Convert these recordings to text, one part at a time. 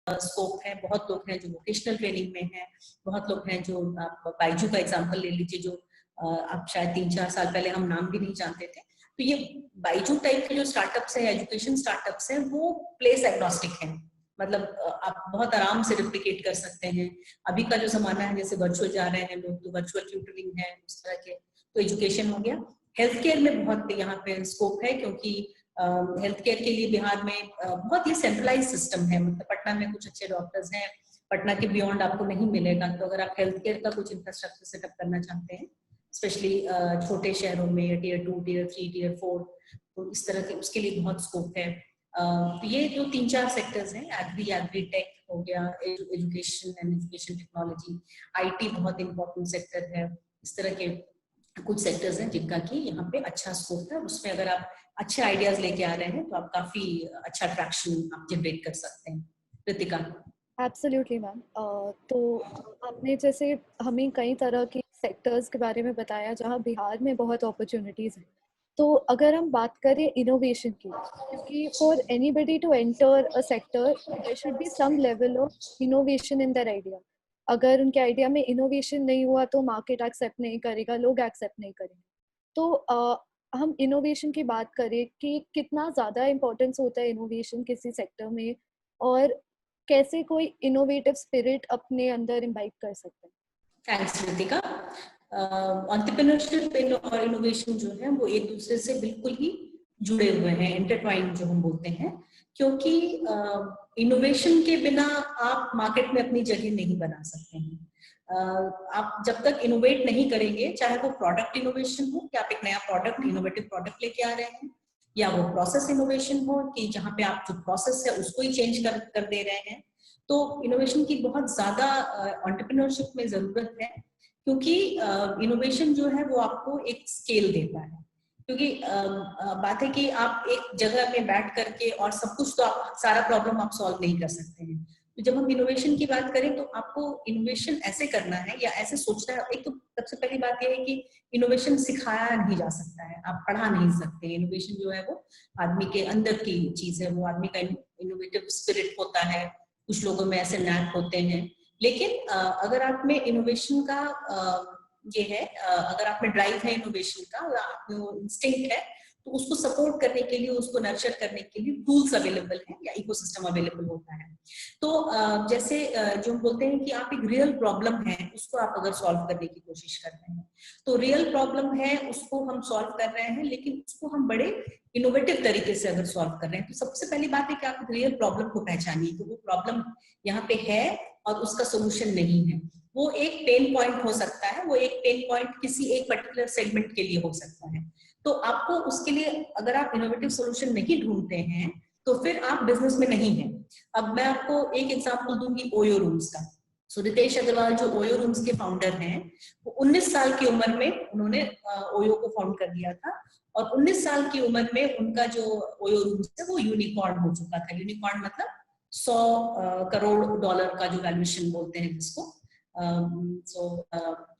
Scope है। बहुत लोग हैं जो वोकेशनल ट्रेनिंग में हैं, बहुत लोग हैं जो, आप बायजू का एग्जांपल ले लीजिए, जो आप शायद 3-4 साल पहले हम नाम भी नहीं जानते थे। तो ये बायजू टाइप के जो स्टार्टअप्स हैं, एजुकेशन स्टार्टअप्स हैं, वो प्लेस एग्नोस्टिक हैं। मतलब आप बहुत आराम से रिप्लिकेट कर सकते हैं। अभी का जो जमाना है, जैसे वर्चुअल जा रहे हैं लोग, तो वर्चुअल ट्यूटरिंग है, उस तरह के, तो एजुकेशन हो गया। हेल्थ केयर में बहुत यहाँ पे स्कोप है, क्योंकि हेल्थ केयर के लिए बिहार में बहुत ही सेंट्रलाइज सिस्टम है। मतलब पटना में कुछ अच्छे डॉक्टर्स हैं, पटना के बियॉन्ड आपको नहीं मिलेगा। तो अगर आप हेल्थ केयर का कुछ इंफ्रास्ट्रक्चर सेटअप करना चाहते हैं, स्पेशली छोटे शहरों में, टियर 2, टियर 3, टियर 4, तो इस तरह के उसके लिए बहुत स्कोप है। तो ये जो 3-4 सेक्टर्स हैं, एग्री टेक हो गया, education and education technology, IT बहुत इंपॉर्टेंट सेक्टर है। इस तरह के कुछ सेक्टर्स हैं जिनका कि यहाँ पे अच्छा स्कोप है। उसमें अगर आप अच्छे आइडियाज लेके आ रहे हैं तो आप काफी अच्छा ट्रैक्शन आप जनरेट कर सकते हैं। रितिका। Absolutely ma'am. तो आपने जैसे हमें कई तरह के सेक्टर्स के बारे में बताया जहाँ बिहार में बहुत अपॉर्चुनिटीज़ हैं। तो अगर हम बात करें इनोवेशन की, क्योंकि for anybody to enter a sector there should be some level of innovation in their idea. अगर उनके आइडिया में इनोवेशन नहीं हुआ तो मार्केट एक्सेप्ट नहीं करेगा, लोग एक्सेप्ट नहीं करेंगे। तो हम इनोवेशन की बात करें कि कितना ज़्यादा इम्पोर्टेंस होता है इनोवेशन किसी सेक्टर में, और कैसे कोई इनोवेटिव स्पिरिट अपने अंदर इम्बाइब कर सकते हैं। थैंक्स रितिका। एंटरप्रेन्योरशिप और इनोवेशन जो है वो एक दूसरे से बिल्कुल ही जुड़े हुए हैं, इंटरट्वाइन जो हम बोलते हैं। क्योंकि इनोवेशन के बिना आप मार्केट में अपनी जगह नहीं बना सकते हैं। आप जब तक इनोवेट नहीं करेंगे, चाहे वो प्रोडक्ट इनोवेशन हो कि आप एक नया प्रोडक्ट, इनोवेटिव प्रोडक्ट लेके आ रहे हैं, या वो प्रोसेस इनोवेशन हो कि जहाँ पे आप जो प्रोसेस है उसको ही चेंज कर दे रहे हैं, तो इनोवेशन की बहुत ज्यादा एंटरप्रेन्योरशिप में जरूरत है। क्योंकि इनोवेशन जो है वो आपको एक स्केल देता है। क्योंकि बात है कि आप एक जगह में बैठ करके और सब कुछ, तो आप सारा प्रॉब्लम आप सॉल्व नहीं कर सकते हैं। तो जब हम इनोवेशन की बात करें तो आपको इनोवेशन ऐसे करना है या ऐसे सोचना है। एक तो सबसे पहली बात यह है कि इनोवेशन सिखाया नहीं जा सकता है, आप पढ़ा नहीं सकते। इनोवेशन जो है वो आदमी के अंदर की चीज है, वो आदमी का इनोवेटिव स्पिरिट होता है। कुछ लोगों में ऐसे नैक होते हैं। लेकिन अगर आप में इनोवेशन का ये है, अगर आप में ड्राइव है इनोवेशन का, आप में वो इंस्टिंक्ट है, तो उसको सपोर्ट करने के लिए, उसको नर्चर करने के लिए टूल्स अवेलेबल हैं या इकोसिस्टम अवेलेबल होता है। तो जैसे जो हम बोलते हैं कि आप एक रियल प्रॉब्लम है उसको आप अगर सॉल्व करने की कोशिश कर रहे हैं, तो रियल प्रॉब्लम है उसको हम सॉल्व कर रहे हैं, लेकिन उसको हम बड़े इनोवेटिव तरीके से अगर सॉल्व कर रहे हैं, तो सबसे पहली बात है कि आप रियल प्रॉब्लम को पहचानिए कि वो प्रॉब्लम यहाँ पे है और उसका सोल्यूशन नहीं है। वो एक पेन पॉइंट हो सकता है, वो एक पेन पॉइंट किसी एक पर्टिकुलर सेगमेंट के लिए हो सकता है। तो आपको उसके लिए, अगर आप इनोवेटिव सोल्यूशन नहीं ढूंढते हैं तो फिर आप बिजनेस में नहीं हैं। अब मैं आपको एक एग्जांपल दूंगी ओयो रूम्स का। सो रितेश अग्रवाल जो ओयो रूम्स के फाउंडर हैं, वो 19 साल की उम्र में उन्होंने ओयो को फाउंड कर दिया था, और 19 साल की उम्र में उनका जो ओयो रूम्स है वो यूनिकॉर्न हो चुका था। यूनिकॉर्न मतलब 100 करोड़ डॉलर का जो वैल्यूएशन बोलते हैं जिसको, सो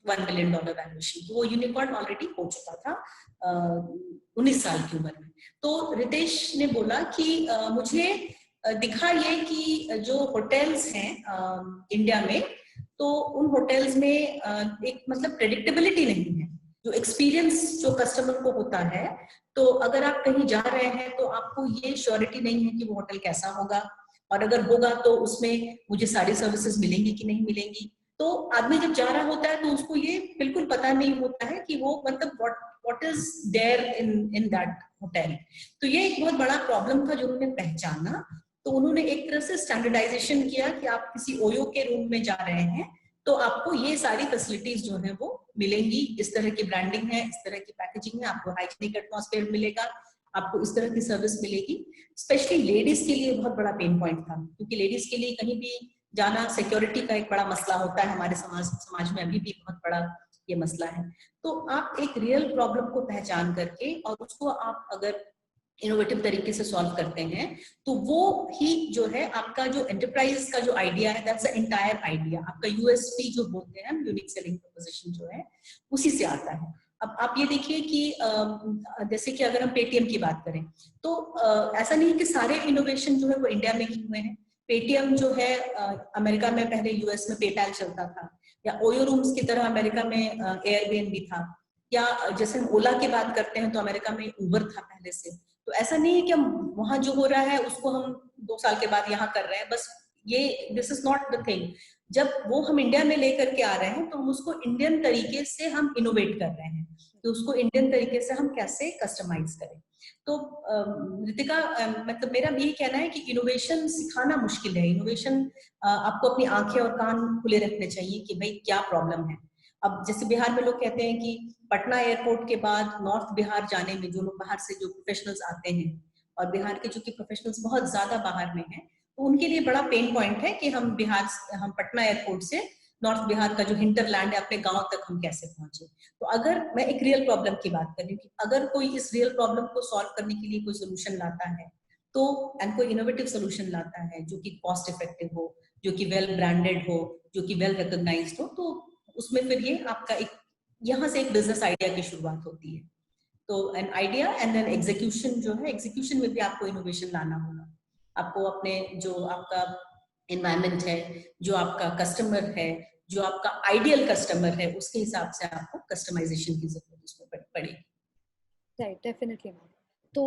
$1 बिलियन वैल्यूएशन, तो वो यूनिकॉर्न ऑलरेडी हो चुका था 19 साल की उम्र में। तो रितेश ने बोला कि मुझे दिखा ये कि जो होटल्स हैं इंडिया में, तो उन होटल्स में एक मतलब प्रेडिक्टेबिलिटी नहीं है। जो एक्सपीरियंस जो कस्टमर को होता है, तो अगर आप कहीं जा रहे हैं तो आपको ये श्योरिटी नहीं है कि वो होटल कैसा होगा, और अगर होगा तो उसमें मुझे सारी सर्विसेज मिलेंगी कि नहीं मिलेंगी। तो आदमी जब जा रहा होता है तो उसको ये बिल्कुल पता नहीं होता है कि वो मतलब what is there in that hotel. तो ये एक बहुत बड़ा प्रॉब्लम था जो उन्होंने पहचाना। तो उन्होंने एक तरह से स्टैंडर्डाइजेशन किया कि आप किसी ओयो के रूम में जा रहे हैं तो आपको ये सारी फैसिलिटीज जो है वो मिलेंगी, इस तरह की ब्रांडिंग है, इस तरह की पैकेजिंग है, आपको हाइजीनिक एटमॉस्फेयर मिलेगा, आपको इस तरह की सर्विस मिलेगी। स्पेशली लेडीज के लिए बहुत बड़ा पेन पॉइंट था, क्योंकि लेडीज के लिए कहीं भी जाना सिक्योरिटी का एक बड़ा मसला होता है। हमारे समाज में अभी भी बहुत बड़ा ये मसला है। तो आप एक रियल प्रॉब्लम को पहचान करके और उसको आप अगर इनोवेटिव तरीके से सॉल्व करते हैं, तो वो ही जो है आपका जो एंटरप्राइज का जो आइडिया है, दैट्स द एंटायर आइडिया। आपका यूएसपी जो बोलते हैं, यूनिक सेलिंग प्रोपोजिशन जो है, उसी से आता है। अब आप ये देखिए कि जैसे कि अगर हम पेटीएम की बात करें, तो ऐसा नहीं है कि सारे इनोवेशन जो है वो इंडिया में ही हुए हैं। पेटीएम जो है अमेरिका में पहले यूएस में पेपैल चलता था, या ओयो रूम्स की तरह अमेरिका में एयरबीएनबी था, या जैसे हम ओला की बात करते हैं तो अमेरिका में उबर था पहले से। तो ऐसा नहीं है कि हम वहां जो हो रहा है उसको हम 2 साल के बाद यहाँ कर रहे हैं बस, ये this is not the thing. जब वो हम इंडिया में लेकर के आ रहे हैं तो हम उसको इंडियन तरीके से हम इनोवेट कर रहे हैं, तो उसको इंडियन तरीके से हम कैसे कस्टमाइज करें। तो रितिका, मतलब मेरा यही कहना है कि इनोवेशन सिखाना मुश्किल है। इनोवेशन आपको अपनी आंखें और कान खुले रखने चाहिए कि भाई क्या प्रॉब्लम है। अब जैसे बिहार में लोग कहते हैं कि पटना एयरपोर्ट के बाद नॉर्थ बिहार जाने में जो लोग बाहर से जो प्रोफेशनल्स आते हैं, और बिहार के जो कि प्रोफेशनल्स बहुत ज्यादा बाहर में हैं, तो उनके लिए बड़ा पेन पॉइंट है कि हम पटना एयरपोर्ट से नॉर्थ बिहार का जो हिंटरलैंड है अपने गांव तक हम कैसे पहुंचे। तो अगर मैं एक रियल प्रॉब्लम की बात कर रही हूँ कि अगर कोई इस रियल प्रॉब्लम को सॉल्व करने के लिए कोई सोल्यूशन लाता है, तो एंड कोई इनोवेटिव सोल्यूशन लाता है जो कि कॉस्ट इफेक्टिव हो, जो कि वेल ब्रांडेड हो, जो कि वेल रिकॉग्नाइज्ड हो, तो उसमें फिर ये आपका एक यहाँ से एक बिजनेस आइडिया की शुरुआत होती है। तो an idea and then execution जो है, एग्जीक्यूशन में भी आपको इनोवेशन लाना होगा। आपको अपने जो आपका एनवायरमेंट है, जो आपका कस्टमर है, जो आपका आइडियल कस्टमर है, उसके हिसाब से आपको कस्टमाइजेशन की जरूरत उसमें पड़ेगी। Right, definitely ma'am. तो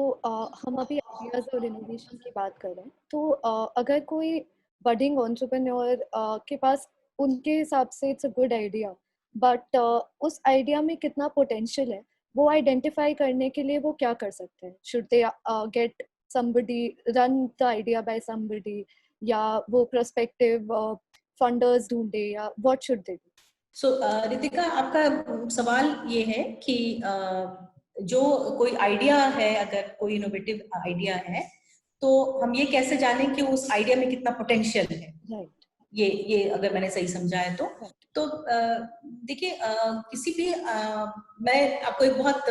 हम अभी आइडियाज और इनोवेशन की बात कर रहे हैं, तो अगर कोई बडिंग एंटरप्रेन्योर के पास उनके हिसाब से it's a good idea, but उस आइडिया में कितना पोटेंशियल है वो आइडेंटिफाई करने के लिए वो क्या कर सकते हैं? Should they get somebody run the idea by somebody, या वो prospective funders ढूंढे, या what should they do? सो रितिका, आपका सवाल ये है कि जो कोई आइडिया है, अगर कोई इनोवेटिव आइडिया है, तो हम ये कैसे जानें कि उस आइडिया में कितना पोटेंशियल है। Right. ये अगर मैंने सही समझा है तो Right. तो देखिए, किसी भी मैं आपको एक बहुत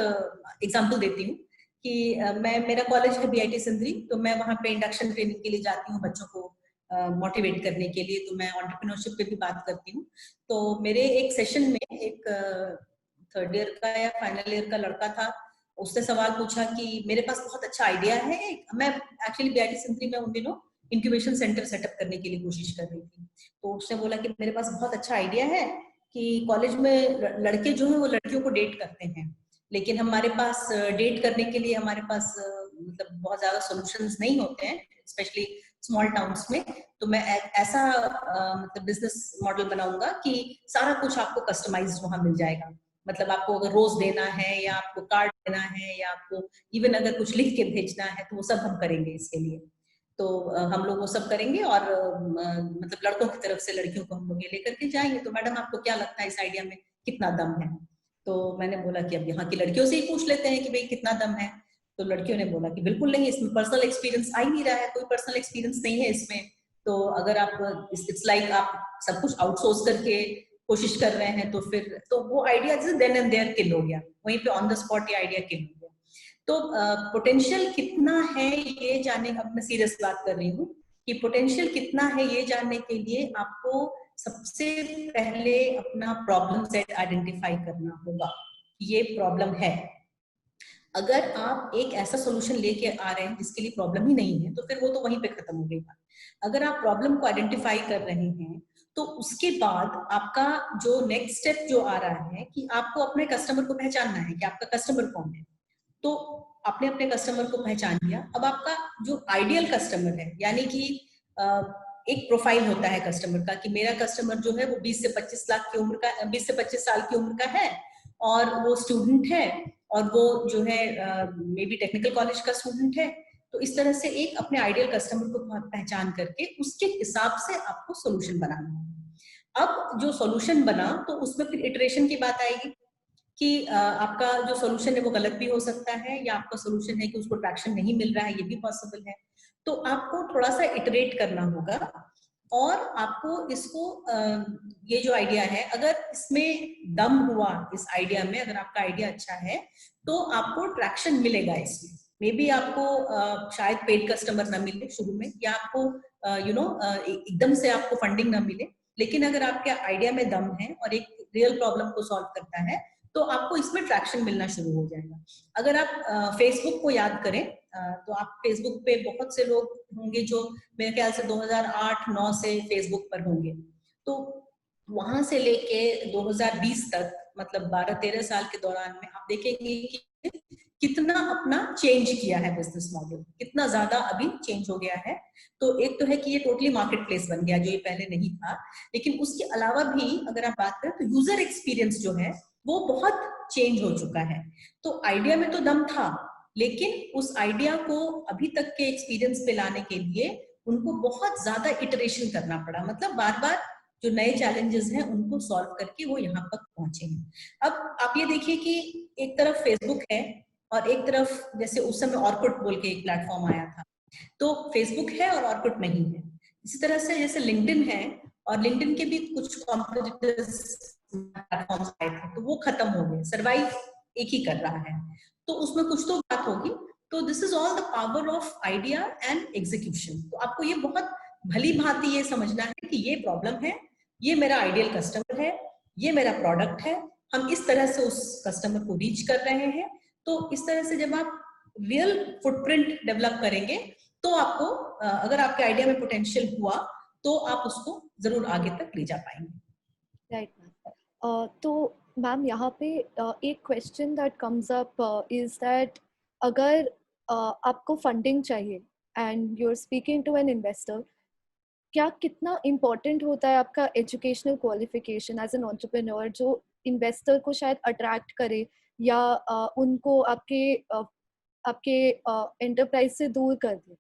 एग्जांपल देती हूँ कि मेरा कॉलेज है बीआईटी सिंदरी, तो मैं वहाँ पे इंडक्शन ट्रेनिंग के लिए जाती हूँ बच्चों को मोटिवेट करने के लिए। तो मैं एंटरप्रेन्योरशिप पे भी बात करती हूँ। तो मेरे एक सेशन में एक 3rd ईयर का या फाइनल ईयर का लड़का था, उसने सवाल पूछा कि मेरे पास बहुत अच्छा आइडिया है। मैं एक्चुअली बीआईटी सिंदरी में उन दिनों इंक्यूबेशन सेंटर सेटअप करने के लिए कोशिश कर रही थी। तो उसने बोला कि मेरे पास बहुत अच्छा आइडिया है कि कॉलेज में लड़के जो हैं वो लड़कियों को डेट करते हैं, लेकिन हमारे पास डेट करने के लिए हमारे पास मतलब बहुत ज्यादा सॉल्यूशंस नहीं होते हैं, स्पेशली स्मॉल टाउन्स में। तो मैं ऐसा मतलब बिजनेस मॉडल बनाऊंगा कि सारा कुछ आपको कस्टमाइज्ड वहां मिल जाएगा। मतलब आपको अगर रोज देना है, या आपको कार्ड देना है, या आपको इवन अगर कुछ लिख के भेजना है, तो वो सब हम करेंगे इसके लिए। तो हम लोग वो सब करेंगे, और मतलब लड़कों की तरफ से लड़कियों को हम लोग ये लेकर के जाएंगे। तो मैडम आपको क्या लगता है इस आइडिया में कितना दम है? तो मैंने बोला कि अब यहाँ की लड़कियों से ही पूछ लेते हैं कि भाई कितना दम है। तो लड़कियों ने बोला कि बिल्कुल नहीं, इसमें पर्सनल एक्सपीरियंस आ ही नहीं रहा है, कोई पर्सनल एक्सपीरियंस नहीं है इसमें। तो अगर आप इट्स लाइक आप सब कुछ आउटसोर्स करके कोशिश कर रहे हैं, तो फिर तो वो आइडिया देन एंड देयर किल हो गया, वहीं पे ऑन द स्पॉट ये आइडिया किल हो गया। तो पोटेंशियल कितना है ये जानने, अब मैं सीरियस बात कर रही हूँ कि पोटेंशियल कितना है ये जानने के लिए आपको सबसे पहले अपना प्रॉब्लम सेट आइडेंटिफाई करना होगा। ये प्रॉब्लम है। अगर आप एक ऐसा सॉल्यूशन लेके आ रहे हैं जिसके लिए प्रॉब्लम ही नहीं है, तो फिर वो तो वहीं पे खत्म हो गई बात। अगर आप प्रॉब्लम को आइडेंटिफाई कर रहे हैं, तो उसके बाद आपका जो नेक्स्ट स्टेप जो आ रहा है कि आपको अपने कस्टमर को पहचानना है कि आपका कस्टमर कौन है। तो आपने अपने कस्टमर को पहचान लिया। अब आपका जो आइडियल कस्टमर है, यानी कि एक प्रोफाइल होता है कस्टमर का कि मेरा कस्टमर जो है वो 20 से 25 लाख की उम्र का, 20 से 25 साल की उम्र का है, और वो स्टूडेंट है, और वो जो है मे बी टेक्निकल कॉलेज का स्टूडेंट है। तो इस तरह से एक अपने आइडियल कस्टमर को पहचान करके उसके हिसाब से आपको सोल्यूशन बनाना है। अब जो सोल्यूशन बना, तो उसमें फिर इटरेशन की बात आएगी कि आपका जो सोल्यूशन है वो गलत भी हो सकता है, या आपका सोल्यूशन है कि उसको ट्रैक्शन नहीं मिल रहा है, ये भी पॉसिबल है। तो आपको थोड़ा सा इटरेट करना होगा, और आपको इसको ये जो आइडिया है, अगर इसमें दम हुआ इस आइडिया में, अगर आपका आइडिया अच्छा है, तो आपको ट्रैक्शन मिलेगा इसमें। मे बी आपको शायद पेड कस्टमर ना मिले शुरू में, या आपको एकदम से आपको फंडिंग ना मिले, लेकिन अगर आपके आइडिया में दम है और एक रियल प्रॉब्लम को सॉल्व करता है, तो आपको इसमें ट्रैक्शन मिलना शुरू हो जाएगा। अगर आप फेसबुक को याद करें, तो आप फेसबुक पे बहुत से लोग होंगे जो मेरे ख्याल से 2008-9 से फेसबुक पर होंगे। तो वहां से लेके 2020 तक, मतलब 12-13 साल के दौरान में आप देखेंगे कि कितना अपना चेंज किया है बिजनेस मॉडल, कितना ज्यादा अभी चेंज हो गया है। तो एक तो है कि ये टोटली मार्केट प्लेस बन गया, जो ये पहले नहीं था। लेकिन उसके अलावा भी अगर आप बात करें तो यूजर एक्सपीरियंस जो है वो बहुत चेंज हो चुका है। तो आइडिया में तो दम था, लेकिन उस आइडिया को अभी तक के एक्सपीरियंस पे लाने के लिए उनको बहुत ज्यादा इटरेशन करना पड़ा। मतलब बार बार जो नए चैलेंजेस हैं उनको सॉल्व करके वो यहाँ तक पहुंचे हैं। अब आप ये देखिए कि एक तरफ फेसबुक है और एक तरफ जैसे उस समय ऑर्कुट बोल के एक प्लेटफॉर्म आया था, तो फेसबुक है और ऑर्कुट नहीं है। इसी तरह से जैसे लिंक्डइन है और लिंक्डइन के भी कुछ कॉम्पिटिटर्स प्लेटफॉर्म्स आए थे, तो वो खत्म हो गए, सर्वाइव एक ही कर रहा है। तो उसमें कुछ तो बात होगी। तो this is all the power of idea and execution. तो आपको ये बहुत भली भांति ये समझना है कि ये प्रॉब्लम है, ये मेरा आइडियल कस्टमर है, ये मेरा प्रोडक्ट है, हम इस तरह से उस कस्टमर को रीच कर रहे हैं। तो इस तरह से जब आप रियल फुटप्रिंट डेवलप करेंगे तो आपको अगर आपके आइडिया में पोटेंशियल हुआ तो आप उसको जरूर आगे तक ले जा पाएंगे। Right ma'am. तो मैम यहाँ पे एक question that comes up is that अगर आपको फंडिंग चाहिए and you are speaking to an investor, क्या कितना इम्पोर्टेंट होता है आपका educational qualification as an entrepreneur जो इन्वेस्टर को शायद अट्रैक्ट करे या उनको आपके एंटरप्राइज से दूर कर दे?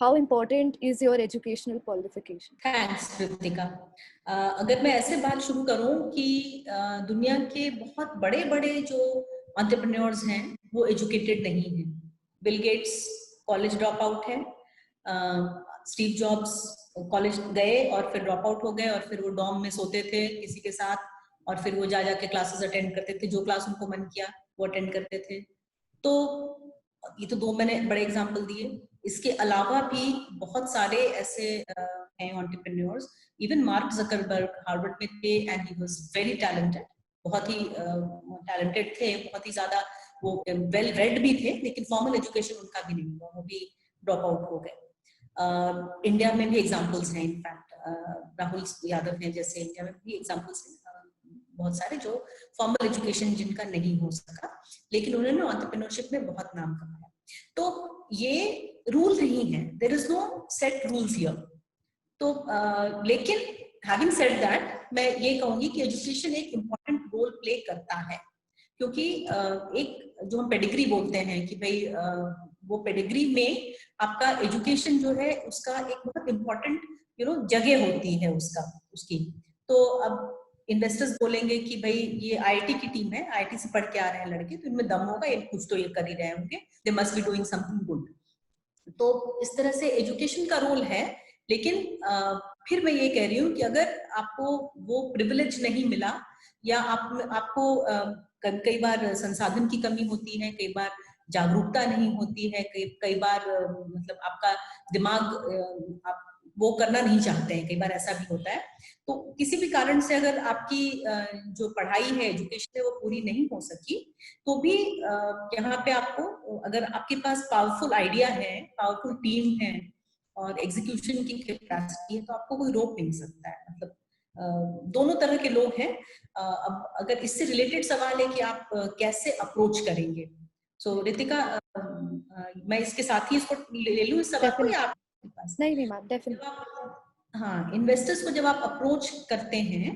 How important is your educational qualification? Thanks Kritika. अगर मैं ऐसे बात शुरू करूं कि दुनिया के बहुत बड़े बड़े जो एंटरप्रेन्योर्स हैं वो एजुकेटेड नहीं हैं। Bill Gates college drop out है, स्टीव जॉब्स कॉलेज गए और फिर ड्रॉप आउट हो गए और फिर वो डॉर्म में सोते थे किसी के साथ और फिर वो जा जाके क्लासेस अटेंड करते थे, जो क्लास उनको मन किया वो अटेंड करते थे। तो ये तो 2 मैंने बड़े एग्जाम्पल दिए। इसके अलावा भी बहुत सारे ऐसे हैं entrepreneurs. Even mark Zuckerberg Harvard में थे and he was very talented, बहुत ही टैलेंटेड थे, बहुत ही ज्यादा वो वेल रेड भी थे, लेकिन फॉर्मल एजुकेशन उनका भी नहीं हुआ, वो भी ड्रॉप आउट हो गए। इंडिया में भी एग्जाम्पल्स हैं, इनफैक्ट राहुल यादव हैं जैसे, इंडिया में भी एग्जाम्पल्स हैं बहुत सारे जो फॉर्मल एजुकेशन जिनका नहीं हो सका, लेकिन उन्होंने एंटरप्रेन्योरशिप में बहुत नाम कमाया। तो ये रूल नहीं है, there is no set rules here. तो लेकिन हैविंग सेड दैट मैं ये कहूंगी कि एजुकेशन एक इम्पॉर्टेंट रोल प्ले करता है, क्योंकि एक जो हम पेडिग्री बोलते हैं कि भाई वो पेडिग्री में आपका एजुकेशन जो है उसका एक बहुत इम्पोर्टेंट जगह होती है उसकी। तो अब इन्वेस्टर्स बोलेंगे कि भाई ये आईआईटी की टीम है, आईआईटी से पढ़ के आ रहे हैं लड़के, तो इनमें दम होगा, ये कुछ तो ये कर ही रहे होंगे, they must be doing something good. तो इस तरह से एजुकेशन का रोल है। लेकिन फिर मैं ये कह रही हूँ कि अगर आपको वो प्रिविलेज नहीं मिला या आपको कई बार संसाधन की कमी होती है, कई बार जागरूकता नहीं होती है, कई बार मतलब आपका दिमाग आप वो करना नहीं चाहते हैं, कई बार ऐसा भी होता है। तो किसी भी कारण से अगर आपकी जो पढ़ाई है, एजुकेशन है, वो पूरी नहीं हो सकी, तो भी यहाँ पे आपको, अगर आपके पास पावरफुल आइडिया है, पावरफुल टीम है और एग्जीक्यूशन की कैपेसिटी है, तो आपको कोई रोक नहीं सकता है। मतलब दोनों तरह के लोग हैं। अब अगर इससे रिलेटेड सवाल है कि आप कैसे अप्रोच करेंगे, सो रितिका मैं इसके साथ ही इसको ले लूं इस सवाल को, या आपके पास? नहीं मैम, डेफिनेटली। हाँ, इन्वेस्टर्स को जब आप अप्रोच करते हैं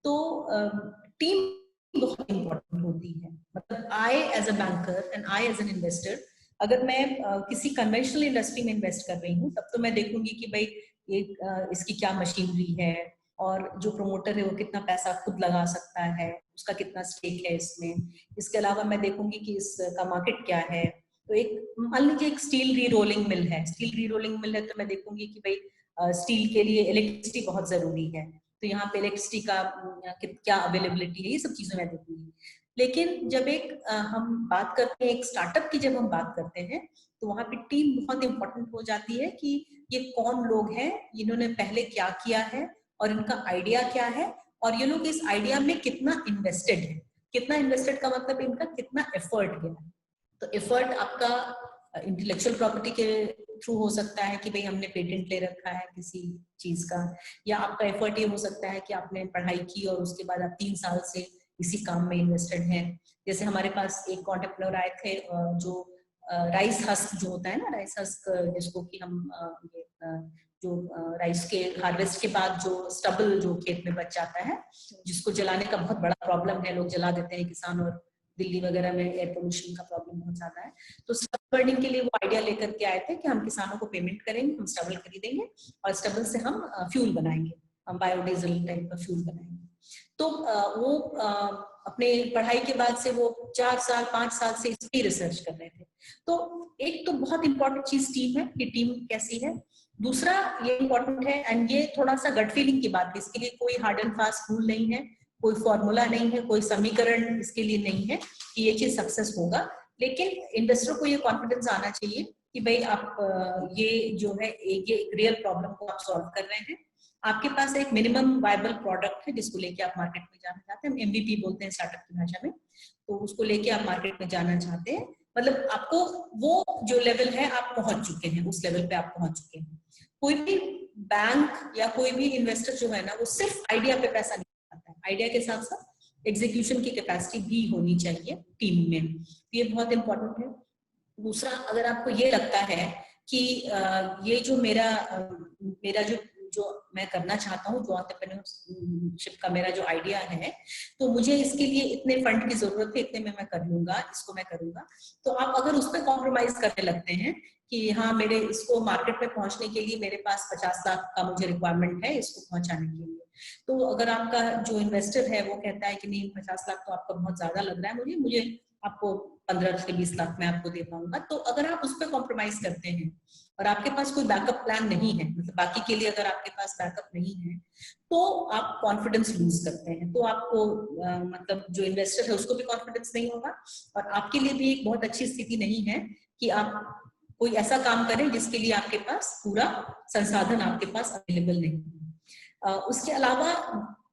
तो टीम बहुत इंपॉर्टेंट होती है। मतलब I as a banker and I as an investor, अगर मैं किसी कन्वेंशनल इंडस्ट्री में इन्वेस्ट कर रही हूँ, तब तो मैं देखूंगी कि भाई इसकी क्या मशीनरी है और जो प्रमोटर है वो कितना पैसा खुद लगा सकता है, उसका कितना स्टेक है इसमें। इसके अलावा मैं देखूंगी कि इसका मार्केट क्या है। तो एक मान लीजिए एक स्टील री रोलिंग मिल है, स्टील री रोलिंग मिल है, तो मैं देखूंगी कि भाई स्टील के लिए इलेक्ट्रिसिटी बहुत जरूरी है, तो यहाँ पे इलेक्ट्रिसिटी का क्या अवेलेबिलिटी है, ये सब चीजें मैं देखूंगी। लेकिन जब हम बात करते हैं एक स्टार्टअप की, जब हम बात करते हैं, तो वहां पे टीम बहुत इंपॉर्टेंट हो जाती है कि ये कौन लोग हैं, इन्होंने पहले क्या किया है और इनका आइडिया क्या है, और ये लोग इस आइडिया में कितना इन्वेस्टेड है। कितना इन्वेस्टेड का मतलब इनका कितना एफर्ट गया है। तो एफर्ट आपका इंटेलेक्चुअल प्रॉपर्टी के थ्रू हो सकता है कि भाई हमने पेटेंट ले रखा है किसी चीज का, या आपका एफर्ट ये हो सकता है कि आपने पढ़ाई की और उसके बाद आप 3 साल से इसी काम में इन्वेस्टेड हैं। जैसे हमारे पास एक एंटरप्रेन्योर आए थे जो राइस हस्क जो होता है ना, राइस हस्क जिसको कि हम जो राइस के हार्वेस्ट के बाद जो स्टबल जो खेत में बच जाता है, जिसको जलाने का बहुत बड़ा प्रॉब्लम है, लोग जला देते हैं किसान, और दिल्ली वगैरह में एयर पोल्यूशन का प्रॉब्लम बहुत ज्यादा है। तो स्टबल बर्निंग के लिए वो आइडिया लेकर के आए थे कि हम किसानों को पेमेंट करेंगे, हम स्टबल खरीदेंगे और स्टबल से हम फ्यूल बनाएंगे, हम बायोडीजल टाइप का फ्यूल बनाएंगे। तो वो अपने पढ़ाई के बाद से वो 4 साल 5 साल से इस पर रिसर्च कर रहे थे। तो एक तो बहुत इंपॉर्टेंट चीज टीम है कि टीम कैसी है। दूसरा ये इंपॉर्टेंट है, एंड ये थोड़ा सा गट फीलिंग की बात है, इसके लिए कोई हार्ड एंड फास्ट रूल नहीं है, कोई फॉर्मूला नहीं है, कोई समीकरण इसके लिए नहीं है कि ये चीज सक्सेस होगा। लेकिन इन्वेस्टर को ये कॉन्फिडेंस आना चाहिए कि भाई आप ये जो है ये एक रियल प्रॉब्लम को आप सॉल्व कर रहे हैं, आपके पास एक मिनिमम वायबल प्रोडक्ट है जिसको लेके आप मार्केट में जाना चाहते हैं, हम एमवीपी बोलते हैं स्टार्टअप की भाषा में, तो उसको लेके आप मार्केट में जाना चाहते हैं, मतलब आपको वो जो लेवल है आप पहुंच चुके हैं, उस लेवल पे आप पहुंच चुके हैं। कोई भी बैंक या कोई भी इन्वेस्टर जो है ना, वो सिर्फ आइडिया पे पैसा नहीं लगाता है, आइडिया के साथ साथ एग्जीक्यूशन की कैपेसिटी भी होनी चाहिए टीम में, ये बहुत इंपॉर्टेंट है। दूसरा, अगर आपको ये लगता है कि ये जो मेरा जो मैं करना चाहता हूँ, जो एंटरप्रेन्योरशिप का मेरा जो आइडिया है, तो मुझे इसके लिए इतने फंड की जरूरत है, इतने में मैं कर लूंगा, इसको मैं करूंगा, तो आप अगर उस पर कॉम्प्रोमाइज करने लगते हैं कि हाँ मेरे इसको मार्केट में पहुंचने के लिए मेरे पास 50 लाख का मुझे रिक्वायरमेंट है इसको पहुंचाने के लिए, तो अगर आपका जो इन्वेस्टर है वो कहता है कि नहीं 50 लाख तो आपका बहुत ज्यादा लग रहा है, मुझे आपको 15 से 20 लाख में आपको दे पाऊंगा, तो अगर आप उस पर कॉम्प्रोमाइज करते हैं और आपके पास कोई बैकअप प्लान नहीं है, मतलब बाकी के लिए अगर आपके पास बैकअप नहीं है, तो आप कॉन्फिडेंस लूज करते हैं, तो आपको मतलब जो इन्वेस्टर है उसको भी कॉन्फिडेंस नहीं होगा, और आपके लिए भी एक बहुत अच्छी स्थिति नहीं है कि आप कोई ऐसा काम करें जिसके लिए आपके पास पूरा संसाधन आपके पास अवेलेबल नहीं है। उसके अलावा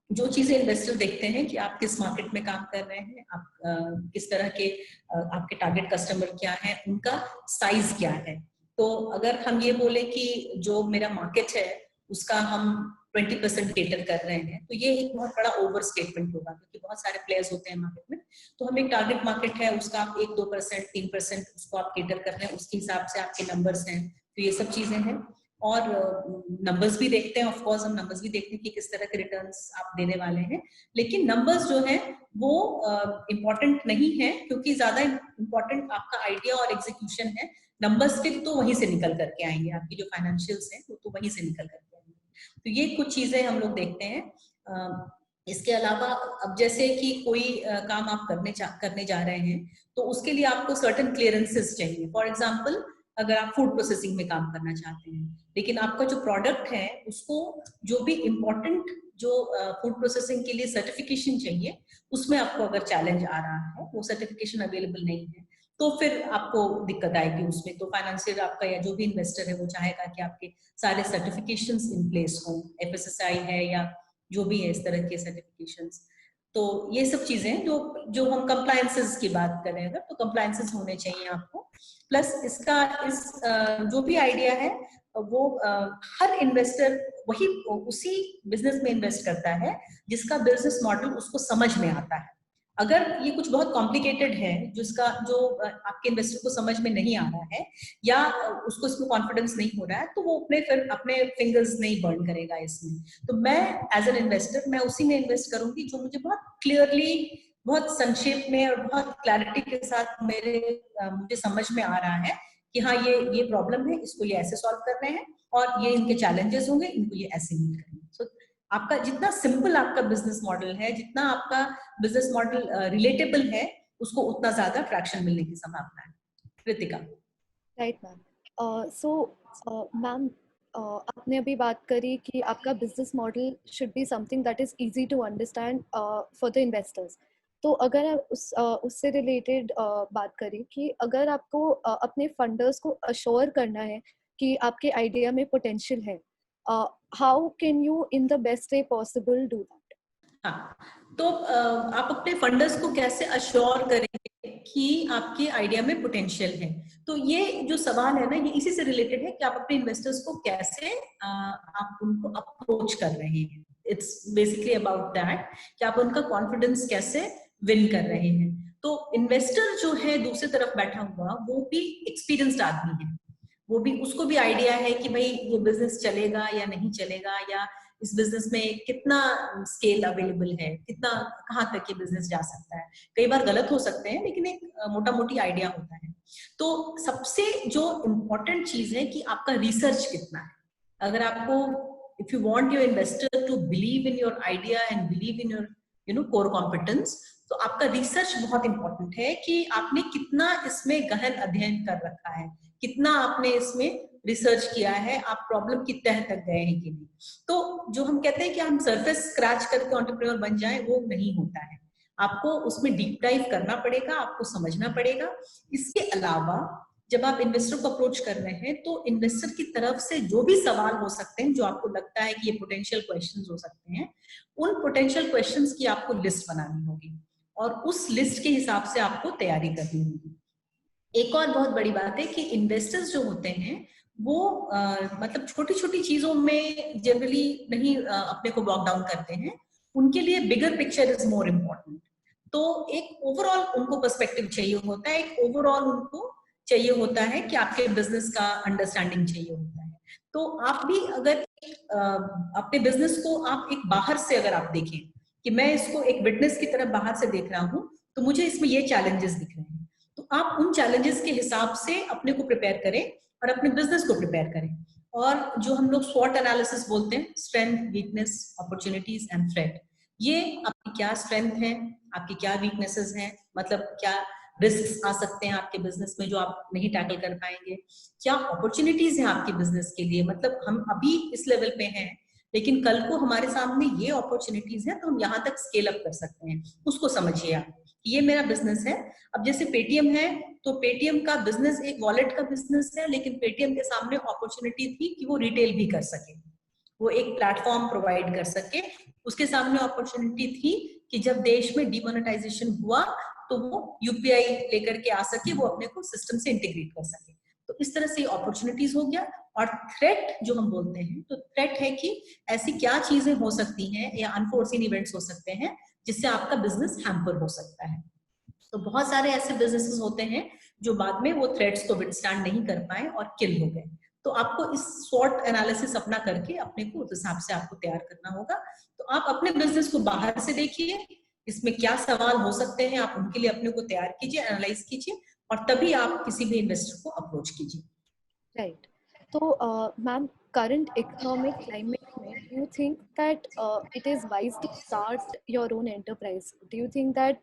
जो चीजें इन्वेस्टर देखते हैं कि आप किस मार्केट में काम कर रहे हैं, आप किस तरह के आपके टारगेट कस्टमर क्या है, उनका साइज क्या है। तो अगर हम ये बोले कि जो मेरा मार्केट है उसका हम 20% केटर कर रहे हैं, तो ये एक बहुत बड़ा ओवर स्टेटमेंट होगा, क्योंकि बहुत सारे प्लेयर्स होते हैं मार्केट में, तो हम एक टारगेट मार्केट है उसका आप 1-2% 3% उसको आप केटर कर रहे हैं, उसके हिसाब से आपके नंबर्स हैं, तो ये सब चीजें हैं। और नंबर्स भी देखते हैं, ऑफ कोर्स हम नंबर्स भी देखते हैं कि किस तरह के रिटर्न्स आप देने वाले हैं, लेकिन नंबर्स जो है वो इम्पोर्टेंट नहीं है, क्योंकि ज्यादा इम्पोर्टेंट आपका आइडिया और एग्जीक्यूशन है। नंबर्स फिर तो वहीं से निकल करके आएंगे, आपकी जो फाइनेंशियल्स हैं वो तो वहीं से निकल करके आएंगे। तो ये कुछ चीजें हम लोग देखते हैं। इसके अलावा अब जैसे कि कोई काम आप करने जा रहे हैं, तो उसके लिए आपको सर्टेन क्लियरेंसेस चाहिए। फॉर एग्जाम्पल, अगर आप फूड प्रोसेसिंग में काम करना चाहते हैं, लेकिन आपका जो प्रोडक्ट है उसको जो भी इम्पोर्टेंट जो फूड प्रोसेसिंग के लिए सर्टिफिकेशन चाहिए, उसमें आपको अगर चैलेंज आ रहा है, वो सर्टिफिकेशन अवेलेबल नहीं है, तो फिर आपको दिक्कत आएगी उसमें। तो फाइनेंशियल आपका या जो भी इन्वेस्टर है वो चाहेगा कि आपके सारे सर्टिफिकेशंस इन प्लेस हो, एफएसएसआई है या जो भी है इस तरह के सर्टिफिकेशंस। तो ये सब चीजें जो हम कंप्लायंसेस की बात करें अगर, तो कंप्लायंसेस होने चाहिए आपको। प्लस इसका जो भी आइडिया है वो हर इन्वेस्टर वही उसी बिजनेस में इन्वेस्ट करता है जिसका बिजनेस मॉडल उसको समझ में आता है। अगर ये कुछ बहुत कॉम्प्लिकेटेड है जो आपके इन्वेस्टर को समझ में नहीं आ रहा है, या उसको इसमें कॉन्फिडेंस नहीं हो रहा है, तो वो अपने फिंगर्स नहीं बर्न करेगा इसमें। तो मैं एज एन इन्वेस्टर मैं उसी में इन्वेस्ट करूंगी जो मुझे बहुत क्लियरली, बहुत संक्षेप में और बहुत क्लैरिटी के साथ मुझे समझ में आ रहा है कि हाँ ये प्रॉब्लम है, इसको ये ऐसे सॉल्व करने हैं, और ये इनके चैलेंजेस होंगे, इनको ये ऐसे मीट करना। सो आपका जितना सिंपल आपका बिजनेस मॉडल है, जितना आपका बिजनेस मॉडल रिलेटेबल है, उसको उतना ज्यादा ट्रैक्शन मिलने की संभावना है। Kritika. Right ma'am. So ma'am, आपने अभी बात करी कि आपका business model should be something that is easy to understand for the investors. तो अगर आप उससे रिलेटेड बात करें कि अगर आपको अपने फंडर्स को अश्योर करना है कि आपके आइडिया में पोटेंशियल है, how can you in the best way possible do that? हाँ, तो आप अपने फंडर्स को कैसे अश्योर करेंगे कि आपके आइडिया में पोटेंशियल है। तो ये जो सवाल है ना, ये इसी से रिलेटेड है कि आप अपने इन्वेस्टर्स को कैसे आप उनको अप्रोच कर रहे हैं। इट्स बेसिकली अबाउट दैट कि आप उनका कॉन्फिडेंस कैसे विन कर रहे हैं। तो इन्वेस्टर जो है दूसरी तरफ बैठा हुआ, वो भी एक्सपीरियंस्ड आदमी है, वो भी, उसको भी आइडिया है कि भाई ये बिजनेस चलेगा या नहीं चलेगा, या इस बिजनेस में कितना स्केल अवेलेबल है, कितना, कहाँ तक ये बिजनेस जा सकता है। कई बार गलत हो सकते हैं, लेकिन एक मोटा मोटी आइडिया होता है। तो सबसे जो इम्पोर्टेंट चीज है कि आपका रिसर्च कितना है। अगर आपको, if you want your investor to believe in your idea and believe in your core competence, तो आपका रिसर्च बहुत इंपॉर्टेंट है कि आपने कितना इसमें गहन अध्ययन कर रखा है, कितना आपने इसमें रिसर्च किया है, आप प्रॉब्लम की तह तक गए हैं कि नहीं। तो जो हम कहते हैं कि हम सरफेस स्क्रैच करके एंटरप्रेन्योर बन जाएं, वो नहीं होता है। आपको उसमें डीप डाइव करना पड़ेगा, आपको समझना पड़ेगा। इसके अलावा जब आप इन्वेस्टर को अप्रोच कर रहे हैं, तो इन्वेस्टर की तरफ से जो भी सवाल हो सकते हैं, जो आपको लगता है कि ये पोटेंशियल क्वेश्चंस हो सकते हैं, उन पोटेंशियल क्वेश्चंस की आपको लिस्ट बनानी होगी और उस लिस्ट के हिसाब से आपको तैयारी करनी होगी। एक और बहुत बड़ी बात है कि इन्वेस्टर्स जो होते हैं वो मतलब छोटी छोटी चीजों में जनरली नहीं अपने को ब्लॉक डाउन करते हैं। उनके लिए bigger picture is more important. तो एक ओवरऑल उनको पर्सपेक्टिव चाहिए होता है, एक ओवरऑल उनको चाहिए होता है कि आपके बिजनेस का अंडरस्टैंडिंग चाहिए होता है। तो आप भी अगर अपने बिजनेस को आप एक बाहर से अगर आप देखें कि मैं इसको एक विटनेस की तरह बाहर से देख रहा हूँ, तो मुझे इसमें ये चैलेंजेस दिख रहे हैं, तो आप उन चैलेंजेस के हिसाब से अपने को प्रिपेयर करें और अपने बिजनेस को प्रिपेयर करें। और जो हम लोग स्वॉट एनालिसिस बोलते हैं, strength, weakness, opportunities and threat, ये आपकी क्या स्ट्रेंथ है, आपकी क्या वीकनेसेस हैं, मतलब क्या रिस्क आ सकते हैं आपके बिजनेस में जो आप नहीं टैकल कर पाएंगे, क्या अपॉर्चुनिटीज हैं आपके बिजनेस के लिए, मतलब हम अभी इस लेवल पे हैं लेकिन कल को हमारे सामने ये अपॉर्चुनिटीज हैं तो हम यहाँ तक स्केल अप कर सकते हैं, उसको समझिए आप। ये मेरा बिजनेस है। अब जैसे पेटीएम है, तो पेटीएम का बिजनेस एक वॉलेट का बिजनेस है, लेकिन पेटीएम के सामने अपॉर्चुनिटी थी कि वो रिटेल भी कर सके, वो एक प्लेटफॉर्म प्रोवाइड कर सके। उसके सामने अपॉर्चुनिटी थी कि जब देश में डिमोनेटाइजेशन हुआ तो वो यूपीआई लेकर के आ सके, वो अपने को सिस्टम से इंटीग्रेट कर सके। तो इस तरह से अपॉर्चुनिटीज हो गया। और थ्रेट जो हम बोलते हैं, तो थ्रेट है कि ऐसी क्या चीजें हो सकती हैं या अनफोर्सिन इवेंट्स हो सकते हैं जिससे आपका बिजनेस हैम्पर हो सकता है। तो बहुत सारे ऐसे बिजनेसेस होते हैं जो बाद में वो थ्रेट्स को विथस्टैंड नहीं कर पाए और किल हो गए। तो आपको इस स्वॉट एनालिसिस अपना करके अपने को उस हिसाब से आपको तैयार करना होगा। तो आप अपने बिजनेस को बाहर से देखिए, इसमें क्या सवाल हो सकते हैं, आप उनके लिए अपने को तैयार कीजिए, एनालाइज कीजिए, और तभी आप किसी भी इन्वेस्टर को अप्रोच कीजिए। राइट। तो मैम, current economic climate में, do you think that it is wise to start your own enterprise? Do you think that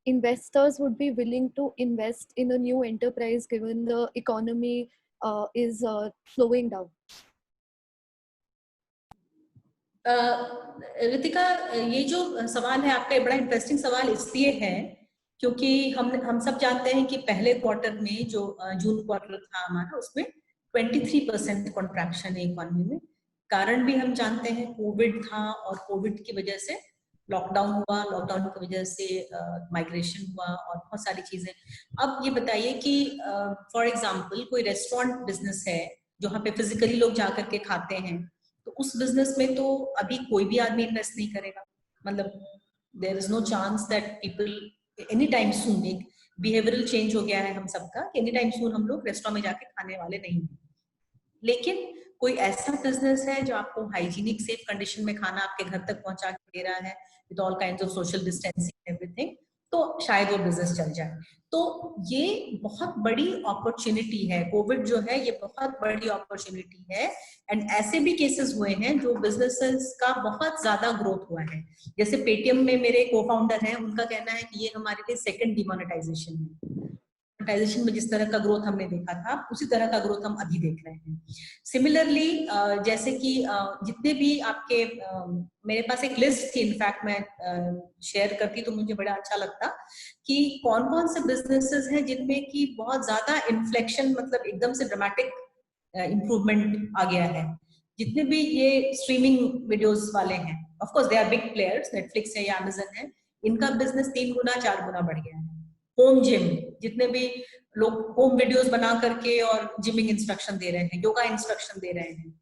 investors would be willing to invest in a new enterprise given the economy is slowing down? Ritika, ये जो सवाल है आपका, बड़ा interesting सवाल इसलिए है क्योंकि हम सब जानते हैं कि पहले क्वार्टर में जो जून क्वार्टर था हमारा, उसमें 23% कॉन्ट्रैक्शन है इकोनॉमी में। कारण भी हम जानते हैं, कोविड था और कोविड की वजह से लॉकडाउन हुआ, लॉकडाउन की वजह से माइग्रेशन हुआ और बहुत सारी चीजें। अब ये बताइए कि फॉर एग्जांपल कोई रेस्टोरेंट बिजनेस है जहाँ पे फिजिकली लोग जाकर के खाते हैं, तो उस बिजनेस में तो अभी कोई भी आदमी इन्वेस्ट नहीं करेगा। मतलब there is no chance that people any time soon, एक बिहेवियरल चेंज हो गया है हम सबका कि एनी टाइम सून हम लोग रेस्टोरेंट में जाके खाने वाले नहीं हैं। लेकिन कोई ऐसा बिजनेस है जो आपको हाइजीनिक सेफ कंडीशन में खाना आपके घर तक पहुंचा के दे रहा है with all kinds of social distancing everything, तो शायद वो बिजनेस चल जाए। तो ये बहुत बड़ी अपॉर्चुनिटी है, कोविड जो है ये बहुत बड़ी अपॉर्चुनिटी है। एंड ऐसे भी केसेस हुए हैं जो बिजनेसेस का बहुत ज्यादा ग्रोथ हुआ है। जैसे पेटीएम में मेरे को फाउंडर हैं, उनका कहना है कि ये हमारे लिए सेकंड डिमोनेटाइजेशन है। मोनेटाइजेशन में जिस तरह का ग्रोथ हमने देखा था, उसी तरह का ग्रोथ हम अभी देख रहे हैं। सिमिलरली जैसे कि जितने भी आपके मेरे पास एक लिस्ट थी, इनफैक्ट मैं शेयर करती तो मुझे बड़ा अच्छा लगता कि कौन कौन से बिजनेसेस हैं जिनमें कि बहुत ज्यादा इन्फ्लेक्शन, मतलब एकदम से ड्रामेटिक इम्प्रूवमेंट आ गया है। जितने भी ये स्ट्रीमिंग वीडियोस वाले हैं, of course they are big players, Netflix है या अमेजन है, इनका बिजनेस 3 गुना 4 गुना बढ़ गया है। होम जिम, जितने भी लोग होम वीडियोस बना करके और जिमिंग इंस्ट्रक्शन दे रहे हैं, योगा इंस्ट्रक्शन दे रहे हैं,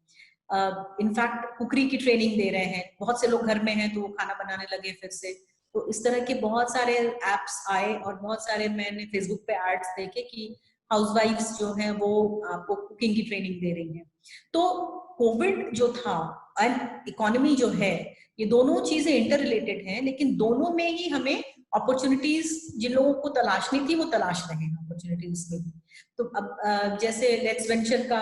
इनफैक्ट कुकरी की ट्रेनिंग दे रहे हैं। बहुत से लोग घर में हैं तो वो खाना बनाने लगे फिर से, तो इस तरह के बहुत सारे एप्स आए और बहुत सारे मैंने फेसबुक पे एड्स देखे कि हाउसवाइफ्स जो हैं वो आपको कुकिंग की ट्रेनिंग दे रही हैं। तो कोविड जो था एंड इकोनॉमी जो है, ये दोनों चीजें इंटर रिलेटेड हैं, लेकिन दोनों में ही हमें अपॉर्चुनिटीज जिन लोगों को तलाशनी थी वो तलाश रहे हैं अपॉर्चुनिटीज में भी। तो अब जैसे लेट्स वेंचर का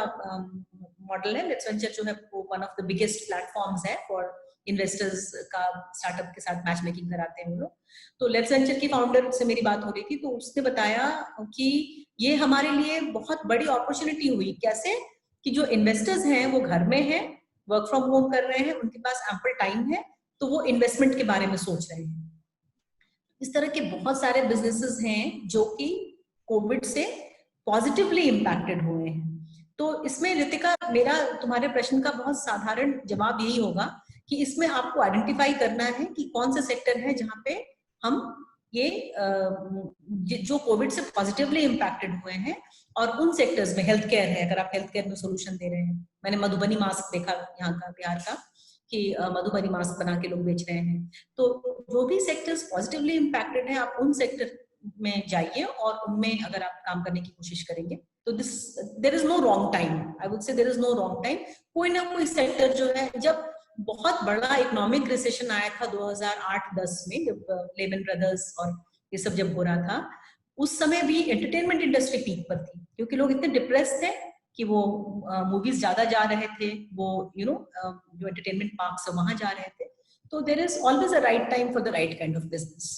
मॉडल है, लेट्स वेंचर जो है वो one of the biggest platforms है फॉर इन्वेस्टर्स का, स्टार्टअप के साथ मैच मेकिंग कराते हैं वो लोग। तो लेट्स वेंचर की फाउंडर से मेरी बात हो रही थी, तो उसने बताया कि ये हमारे लिए बहुत बड़ी अपॉर्चुनिटी हुई। कैसे कि जो इन्वेस्टर्स हैं वो घर में हैं, वर्क फ्रॉम होम कर रहे हैं, उनके पास एम्पल टाइम है, तो वो इन्वेस्टमेंट के बारे में सोच रहे हैं। इस तरह के बहुत सारे बिजनेसेस हैं जो कि कोविड से पॉजिटिवली इम्पैक्टेड हुए हैं। तो इसमें रितिका, मेरा तुम्हारे प्रश्न का बहुत साधारण जवाब यही होगा कि इसमें आपको आइडेंटिफाई करना है कि कौन से सेक्टर है जहाँ पे हम ये जो कोविड से पॉजिटिवली इम्पैक्टेड हुए हैं, और उन सेक्टर्स में हेल्थ केयर है, अगर आप हेल्थ केयर में सोल्यूशन दे रहे हैं। मैंने मधुबनी मास्क देखा यहाँ का, बिहार का, कि मधुबनी मास्क बना के लोग बेच रहे हैं। तो जो भी सेक्टर्स पॉजिटिवली इम्पैक्टेड है, आप उन सेक्टर में जाइए और उनमें अगर आप काम करने की कोशिश करेंगे तो there is no wrong time, I would say there is no wrong time. कोई ना कोई सेक्टर जो है, जब बहुत बड़ा इकोनॉमिक रिसेशन आया था 2008-10 में, जब लेमन ब्रदर्स और ये सब जब हो रहा था, उस समय भी एंटरटेनमेंट इंडस्ट्री पीक पर थी, क्योंकि लोग इतने डिप्रेस थे कि वो मूवीज ज्यादा जा रहे थे, वो जो एंटरटेनमेंट पार्क्स है वहां जा रहे थे। तो there is always a right time for the right kind of business.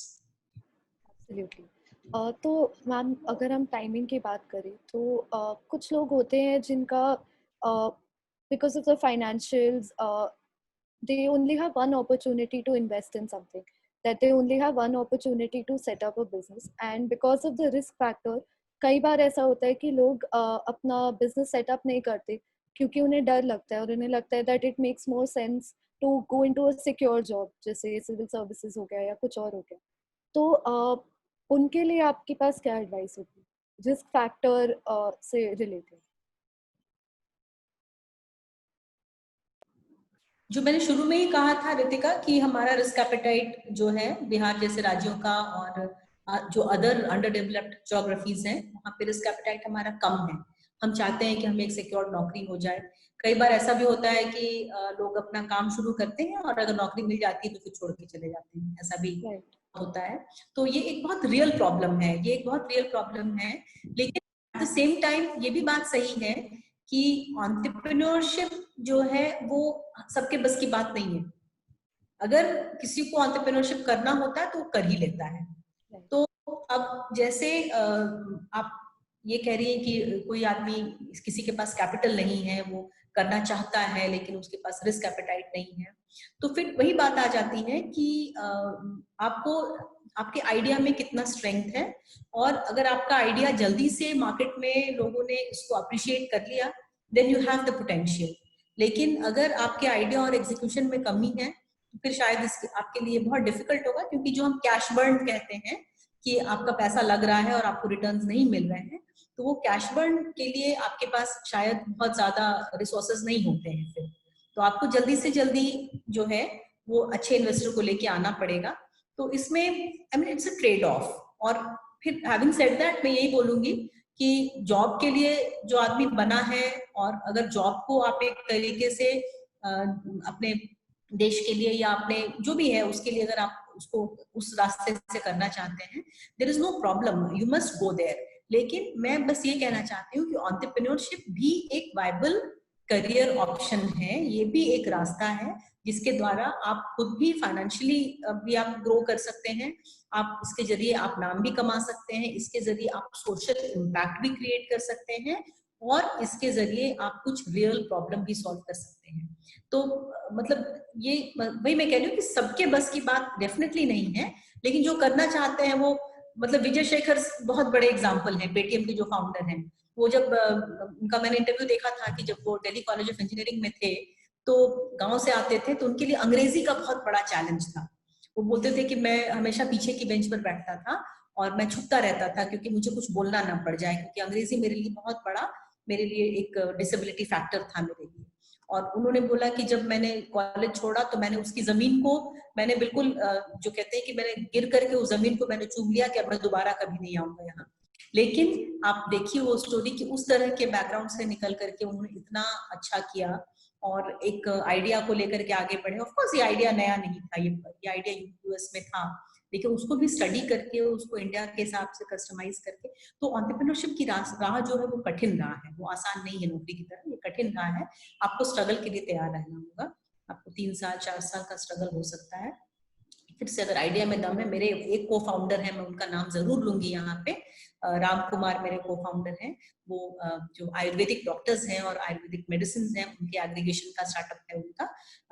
Absolutely. तो मैम, अगर हम टाइमिंग की बात करें तो कुछ लोग होते हैं जिनका because of the financials they only have one opportunity to invest in something, that they only have one opportunity to set up a business, and because of the risk factor कई बार ऐसा होता है कि लोग अपना बिजनेस सेटअप नहीं करते क्योंकि उन्हें डर लगता है और उन्हें लगता है that it makes more sense to go into a secure job, जैसे सिविल सर्विसेज हो गया या कुछ और हो गया। तो उनके लिए आपके पास क्या एडवाइस होती है रिस्क फैक्टर से रिलेटेड? जो मैंने शुरू में ही कहा था रितिका कि हमारा रिस्क एपेटाइट जो है बिहार जैसे राज्यों का और जो अदर अंडर डेवलप्ड ज्योग्राफीज हैं, वहाँ पे रिस्क एपेटाइट हमारा कम है। हम चाहते हैं कि हमें एक सिक्योर नौकरी हो जाए। कई बार ऐसा भी होता है कि लोग अपना काम शुरू करते हैं और अगर नौकरी मिल जाती है तो फिर छोड़ के चले जाते हैं, ऐसा भी होता है। तो ये एक बहुत रियल प्रॉब्लम है, ये एक बहुत रियल प्रॉब्लम है। लेकिन एट द सेम टाइम ये भी बात सही है कि एंटरप्रेन्योरशिप जो है वो सबके बस की बात नहीं है। अगर किसी को एंटरप्रेन्योरशिप करना होता है तो वो कर ही लेता है। तो अब जैसे आप ये कह रही हैं कि कोई आदमी, किसी के पास कैपिटल नहीं है, वो करना चाहता है लेकिन उसके पास रिस्क एपेटाइट नहीं है, तो फिर वही बात आ जाती है कि आपको आपके आइडिया में कितना स्ट्रेंथ है, और अगर आपका आइडिया जल्दी से मार्केट में लोगों ने इसको अप्रिशिएट कर लिया, then you have the potential. लेकिन अगर आपके आइडिया और एग्जीक्यूशन में कमी है तो फिर शायद इसके आपके लिए बहुत डिफिकल्ट होगा, क्योंकि जो हम कैश बर्न कहते हैं कि आपका पैसा लग रहा है और आपको रिटर्न्स नहीं मिल रहे हैं, तो वो कैश बर्न के लिए आपके पास शायद बहुत ज्यादा रिसोर्सेज नहीं होते हैं। फिर तो आपको जल्दी से जल्दी जो है वो अच्छे इन्वेस्टर को लेके आना पड़ेगा। तो इसमें I mean it's a trade off. और फिर हैविंग सेड दैट मैं यही बोलूंगी कि जॉब के लिए जो आदमी बना है, और अगर जॉब को आप एक तरीके से अपने देश के लिए या अपने जो भी है उसके लिए अगर आप उसको उस रास्ते से करना चाहते हैं, there is no problem, you must go there. लेकिन मैं बस ये कहना चाहती हूँ कि एंटरप्रेन्योरशिप भी एक वायबल करियर ऑप्शन है, ये भी एक रास्ता है जिसके द्वारा आप खुद भी फाइनेंशियली भी आप ग्रो कर सकते हैं। आप इसके जरिए आप नाम भी कमा सकते हैं, इसके जरिए आप सोशल इम्पैक्ट भी क्रिएट कर सकते हैं, और इसके जरिए आप कुछ रियल प्रॉब्लम भी सॉल्व कर सकते हैं। तो मतलब ये वही मैं कह रही हूँ कि सबके बस की बात डेफिनेटली नहीं है, लेकिन जो करना चाहते हैं वो, मतलब विजय शेखर बहुत बड़े एग्जाम्पल हैं, पेटीएम के जो फाउंडर हैं। वो जब उनका मैंने इंटरव्यू देखा था कि जब वो दिल्ली कॉलेज ऑफ इंजीनियरिंग में थे तो गांव से आते थे, तो उनके लिए अंग्रेजी का बहुत बड़ा चैलेंज था। वो बोलते थे कि मैं हमेशा पीछे की बेंच पर बैठता था और मैं छुपता रहता था क्योंकि मुझे कुछ बोलना ना पड़ जाए, क्योंकि अंग्रेजी मेरे लिए बहुत बड़ा, मेरे लिए एक डिसेबिलिटी फैक्टर था मेरे लिए। और उन्होंने बोला कि जब मैंने कॉलेज छोड़ा तो मैंने उसकी जमीन को, मैंने बिल्कुल जो कहते हैं कि मैंने गिर करके उस जमीन को मैंने चूम लिया कि अब मैं दोबारा कभी नहीं आऊंगा यहाँ। लेकिन आप देखिए वो स्टोरी कि उस तरह के बैकग्राउंड से निकल करके उन्होंने इतना अच्छा किया और एक आइडिया को लेकर के आगे बढ़े। ऑफ कोर्स ये आइडिया नया नहीं था, ये आइडिया यूएस में था, लेकिन उसको भी स्टडी करके उसको इंडिया के हिसाब से कस्टमाइज करके। तो एंटरप्रेन्योरशिप की राह जो है वो कठिन राह है, वो आसान नहीं है नौकरी की तरह, ये कठिन राह है। आपको स्ट्रगल के लिए तैयार रहना होगा, आपको 3 साल 4 साल का स्ट्रगल हो सकता है। फिर से अगर आइडिया में दम है, मेरे एक को फाउंडर है, मैं उनका नाम जरूर लूंगी यहाँ पे, राम कुमार मेरे को फाउंडर हैं। वो जो आयुर्वेदिक डॉक्टर्स हैं और आयुर्वेदिक मेडिसिन हैं, उनके एग्रीगेशन का स्टार्टअप है उनका,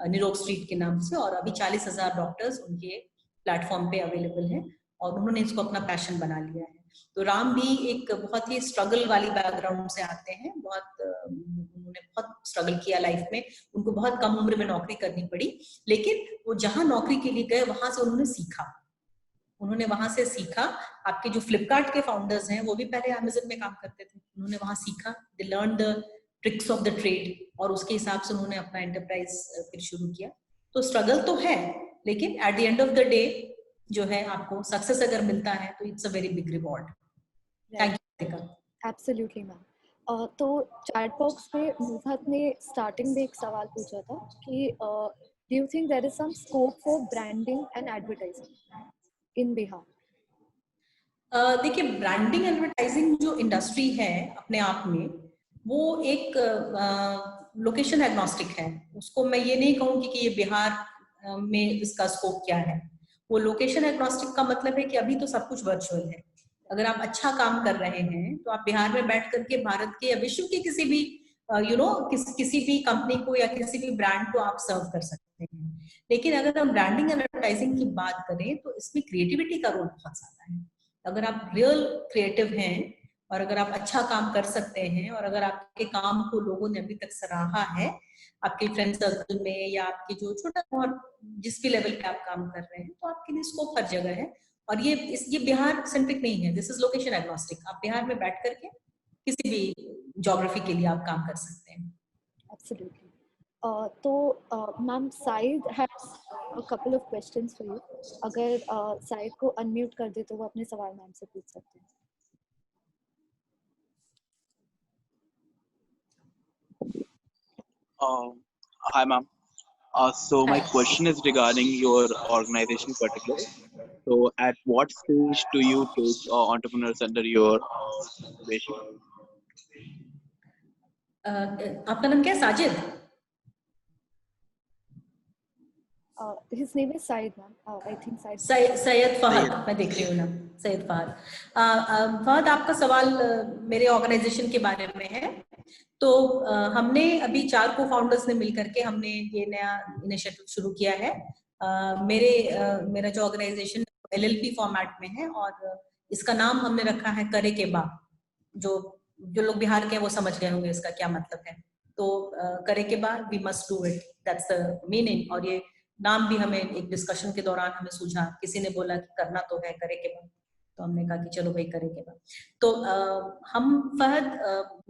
निरोग स्ट्रीट के नाम से, और अभी 40,000 डॉक्टर्स उनके प्लेटफॉर्म पे अवेलेबल हैं और उन्होंने इसको अपना पैशन बना लिया है। तो राम भी एक बहुत ही स्ट्रगल वाली बैकग्राउंड से आते हैं, उन्होंने बहुत स्ट्रगल किया लाइफ में, उनको बहुत कम उम्र में नौकरी करनी पड़ी, लेकिन वो जहां नौकरी के लिए गए वहां से उन्होंने सीखा, उन्होंने वहां से सीखा। आपके जो फ्लिपकार्ट के फाउंडर्स हैं वो भी पहले अमेज़न में काम करते थे, उन्होंने वहां सीखा, they learn the tricks of the trade, और उसके हिसाब से उन्होंने अपना एंटरप्राइज फिर शुरू किया। तो स्ट्रगल तो है, लेकिन at the end of the day जो है आपको सक्सेस अगर मिलता है तो it's a very big reward. Thank you. Absolutely ma'am. तो चैट बॉक्स पे मुफत ने स्टार्टिंग में एक सवाल पूछा था कि do you think there is some scope for branding and advertising in Bihar? देखिए, ब्रांडिंग एडवर्टाइजिंग जो इंडस्ट्री है अपने आप में, वो एक लोकेशन एग्नोस्टिक है। उसको मैं ये नहीं कहूंगी कि ये बिहार में इसका स्कोप क्या है। वो लोकेशन एग्नोस्टिक का मतलब है कि अभी तो सब कुछ वर्चुअल है। अगर आप अच्छा काम कर रहे हैं तो आप बिहार में बैठ करके भारत के या विश्व के किसी भी किसी भी कंपनी को या किसी भी ब्रांड को आप सर्व कर सकते हैं। लेकिन अगर हम ब्रांडिंग एडवर्टाइजिंग की बात करें तो इसमें क्रिएटिविटी का रोल बहुत ज्यादा है। अगर आप रियल क्रिएटिव हैं और अगर आप अच्छा काम कर सकते हैं और अगर आपके काम को लोगों ने अभी तक सराहा है, आपके फ्रेंड सर्कल में या आपके जो छोटा बहुत जिस भी लेवल पे आप काम कर रहे हैं, तो आपके लिए स्कोप हर जगह है। और ये बिहार सेंट्रिक नहीं है, दिस इज लोकेशन एग्नोस्टिक। आप बिहार में बैठ करके किसी भी ज्योग्राफी के लिए आप काम कर सकते हैं। एब्सोल्युटली। तो ma'am, Saeed has a couple of questions for you. अगर साइद को अनम्यूट कर दे तो वो अपने सवाल मैम से पूछ सकते हैं। Hi, ma'am. So my question is regarding your organization in particular. So at what stage do you take entrepreneurs under your observation? आपका नाम क्या है? Sajid? His name is Said, ma'am. I think Said. Syed Fahad, मैं देख रही हूँ ना, सैयद फहद। फहद, आपका सवाल मेरे ऑर्गेनाइजेशन के बारे में है। तो हमने अभी 4 को फाउंडर्स ने मिलकर के हमने ये नया इनिशिएटिव शुरू किया है। मेरा जो ऑर्गेनाइजेशन LLP फॉर्मेट में है और इसका नाम हमने रखा है करे के बा। जो लोग बिहार के हैं वो समझ गए होंगे इसका क्या मतलब है। तो करे के बा, we must do it, that's the meaning. और ये नाम भी हमें एक डिस्कशन के दौरान हमें सूझा, किसी ने बोला कि करना तो है करे के बाद, तो हमने कहा कि चलो भाई करे के बाद। तो हम Fahad,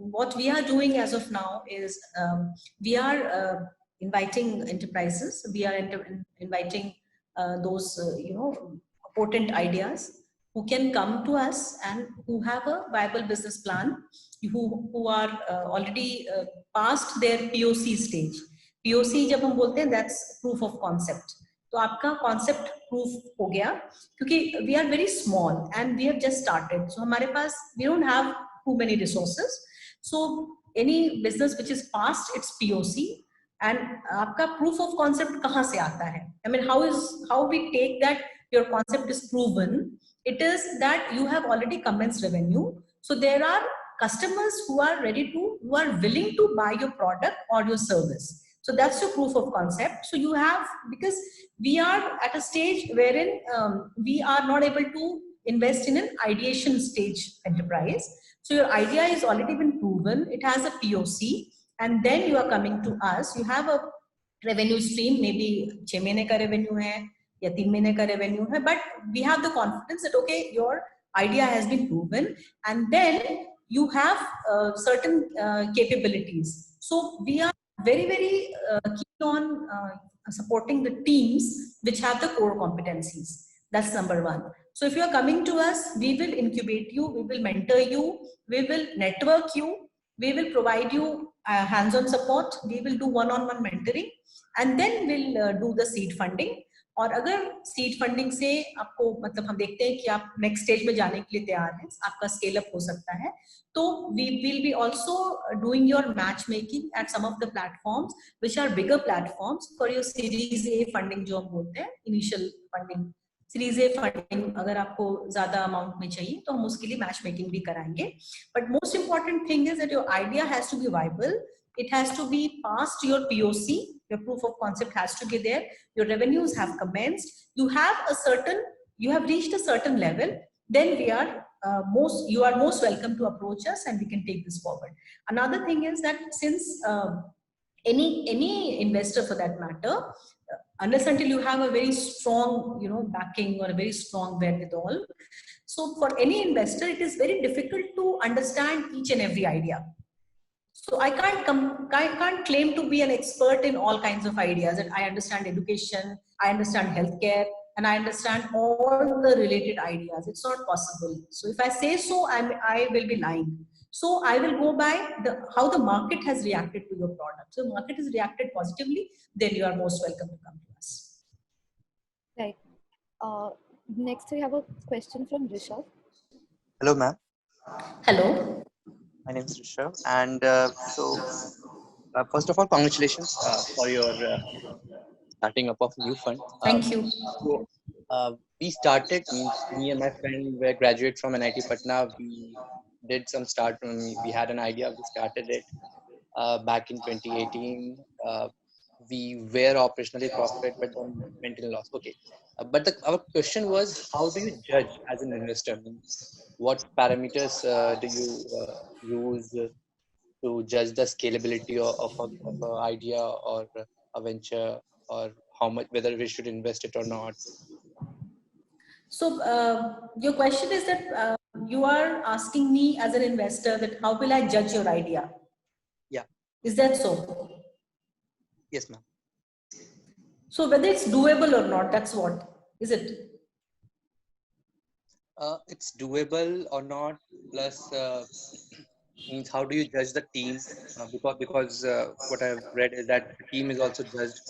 what we are doing as of now is we are inviting enterprises, we are inviting those potent ideas who can come to us and who have a viable business plan, who are already past their POC stage. POC जब हम बोलते हैं that's proof of concept. तो आपका concept proof हो गया, क्योंकि we are very small and we have just started. So हमारे पास we don't have too many resources. So any business which is past its POC and आपका proof of concept कहाँ से आता है? I mean, how we take that your concept is proven? It is that you have already commenced revenue. So there are customers who are willing to buy your product or your service. So that's your proof of concept. So you have, because we are at a stage wherein we are not able to invest in an ideation stage enterprise. So your idea is already been proven. It has a POC, and then you are coming to us. You have a revenue stream, maybe 6 महीने का revenue है या 3 महीने का revenue है, but we have the confidence that okay, your idea has been proven, and then you have certain capabilities. So we are very keen on supporting the teams which have the core competencies. That's number one. So if you are coming to us, we will incubate you, we will mentor you, we will network you, we will provide you hands-on support, we will do one-on-one mentoring, and then we'll do the seed funding. और अगर seed funding से आपको मतलब हम देखते हैं कि आप नेक्स्ट स्टेज में जाने के लिए तैयार हैं, आपका स्केल अप हो सकता है, तो we will be also doing your matchmaking at some of the platforms which are bigger platforms for your Series A funding जो हम बोलते हैं, initial funding. Series A funding अगर आपको ज्यादा अमाउंट में चाहिए तो हम उसके लिए मैच मेकिंग भी कराएंगे. But most important thing is that your idea has to be viable, it has to be past your POC, your proof of concept has to be there, your revenues have commenced, you have reached a certain level, then you are most welcome to approach us and we can take this forward. Another thing is that since any investor for that matter, unless until you have a very strong backing or a very strong wherewithal, so for any investor it is very difficult to understand each and every idea. So I can't claim to be an expert in all kinds of ideas, that I understand education, I understand healthcare, and I understand all the related ideas. It's not possible. So if I say so, I will be lying. So I will go by how the market has reacted to your product. So the market has reacted positively, then you are most welcome to come to us. Right. Next we have a question from Rishabh. Hello, ma'am. Hello. My name is Rishabh, and first of all, congratulations for your starting up of new fund. Thank you. So, we started. Me and my friend were graduate from NIT Patna. We did some start. We had an idea. We started it back in 2018. We were operationally profit, but then went in loss. Okay, but our question was, how do you judge as an investor? What parameters do you use to judge the scalability of an idea or a venture, or how much, whether we should invest it or not? So your question is that you are asking me as an investor that how will I judge your idea? Yeah. Is that so? Yes, ma'am. So whether it's doable or not, that's what is it? It's doable or not, plus means how do you judge the team, because what I've read is that the team is also judged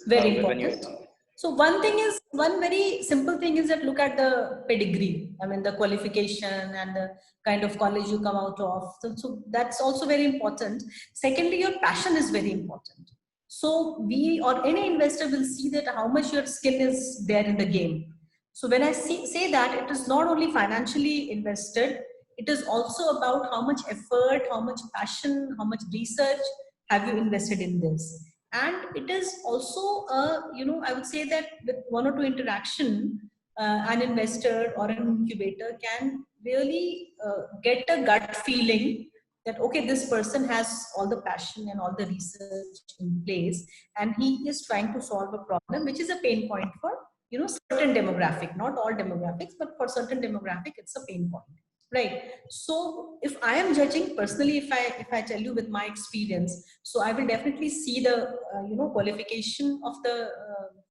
Very when you. important. So one very simple thing is that look at the pedigree, I mean the qualification and the kind of college you come out of, so that's also very important. Secondly, your passion is very important. So we or any investor will see that how much your skin is there in the game. So when I say that, it is not only financially invested, it is also about how much effort, how much passion, how much research have you invested in this. And it is also I would say that with one or two interaction, an investor or an incubator can really get a gut feeling that okay, this person has all the passion and all the research in place, and he is trying to solve a problem which is a pain point for certain demographic, not all demographics, but for certain demographic it's a pain point, right? So if I am judging personally, if I tell you with my experience, so I will definitely see the qualification of the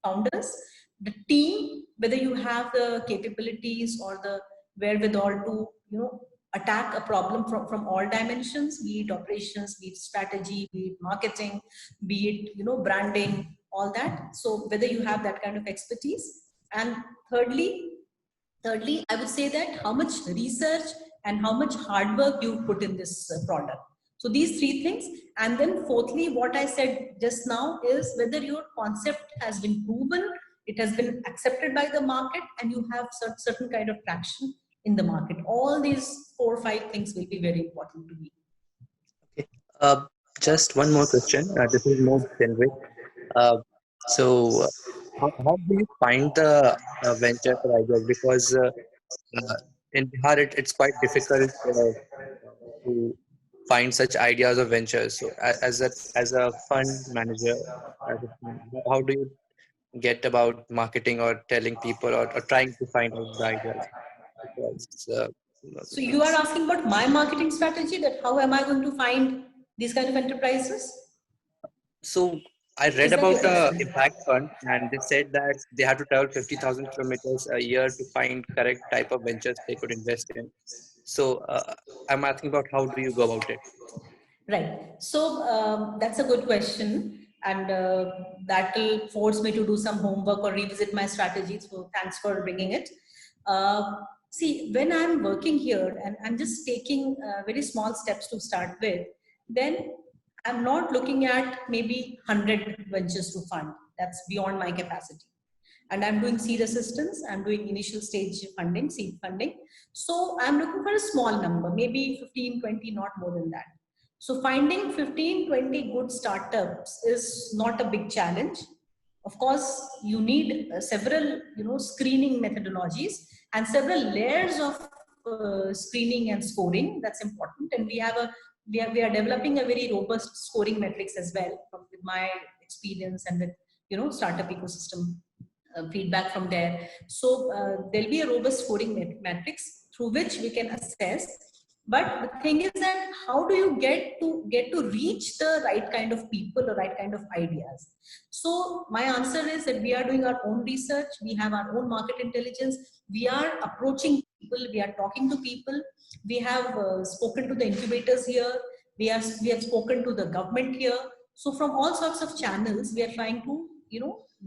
founders, the team, whether you have the capabilities or the wherewithal to attack a problem from all dimensions, be it operations, be it strategy, be it marketing, be it branding, all that. So whether you have that kind of expertise. And thirdly, I would say that how much research and how much hard work you put in this product. So these three things. And then fourthly, what I said just now is whether your concept has been proven, it has been accepted by the market, and you have certain kind of traction in the market. All these 4 or 5 things will be very important to me. Okay. Just one more question. This is more generic. So how do you find the venture for ideas? Because in Bihar, it's quite difficult to find such ideas of ventures? So as a fund manager, how do you get about marketing or telling people or trying to find out the ideas? Because So you are asking about my marketing strategy, that how am I going to find these kind of enterprises? so I read Is that your about the question? impact fund, and they said that they have to travel 50,000 kilometers a year to find correct type of ventures they could invest in. So I'm asking about how do you go about it? Right. So that's a good question, and that will force me to do some homework or revisit my strategy. So thanks for bringing it. See, when I'm working here and I'm just taking very small steps to start with, then I'm not looking at maybe 100 ventures to fund. That's beyond my capacity. And I'm doing seed assistance, I'm doing initial stage funding, seed funding. So I'm looking for a small number, maybe 15, 20, not more than that. So finding 15, 20 good startups is not a big challenge. Of course, you need several, screening methodologies and several layers of screening and scoring. That's important, and we are developing a very robust scoring metrics as well, with my experience and with startup ecosystem feedback from there. So there'll be a robust scoring matrix through which we can assess. But the thing is that how do you get to reach the right kind of people or right kind of ideas? So my answer is that we are doing our own research. We have our own market intelligence. We are approaching people. We are talking to people. We have spoken to the incubators here. We have spoken to the government here. So from all sorts of channels, we are trying to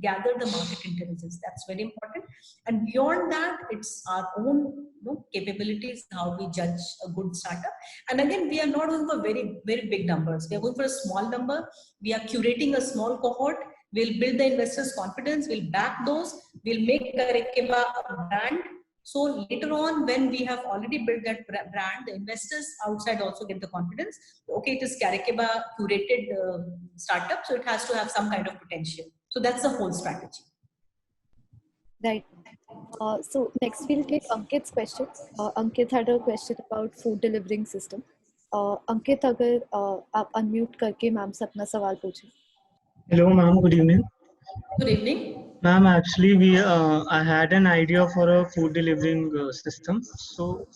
gather the market intelligence. That's very important. And beyond that, it's our own capabilities, how we judge a good startup. And again, we are not going for very, very big numbers. We are going for a small number. We are curating a small cohort. We'll build the investors' confidence. We'll back those. We'll make Karekeba a brand. So later on, when we have already built that brand, the investors outside also get the confidence. Okay, it is Karekeba curated startup, so it has to have some kind of potential. So that's the whole strategy. Right. So next we'll take Ankit's question. Ankit had a question about food delivering system. Ankit, अगर आप unmute करके ma'am से अपना सवाल पूछें. Hello, ma'am. Good evening. Good evening. Ma'am, actually, I had an idea for a food delivering system. So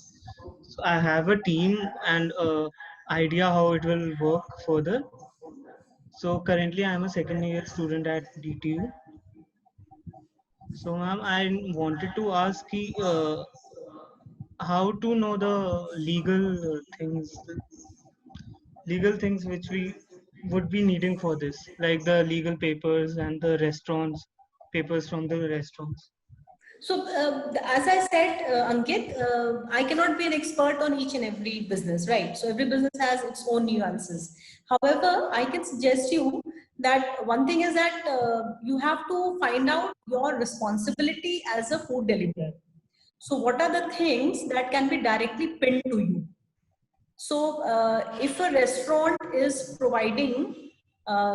I have a team and idea how it will work further. So currently, I am a second year student at DTU. So, ma'am, I wanted to ask how to know the legal things which we would be needing for this, like the legal papers and the papers from the restaurants. So, as I said, Ankit, I cannot be an expert on each and every business, right? So, every business has its own nuances. However, I can suggest you that one thing is that you have to find out your responsibility as a food deliverer. So, what are the things that can be directly pinned to you? So, if a restaurant is providing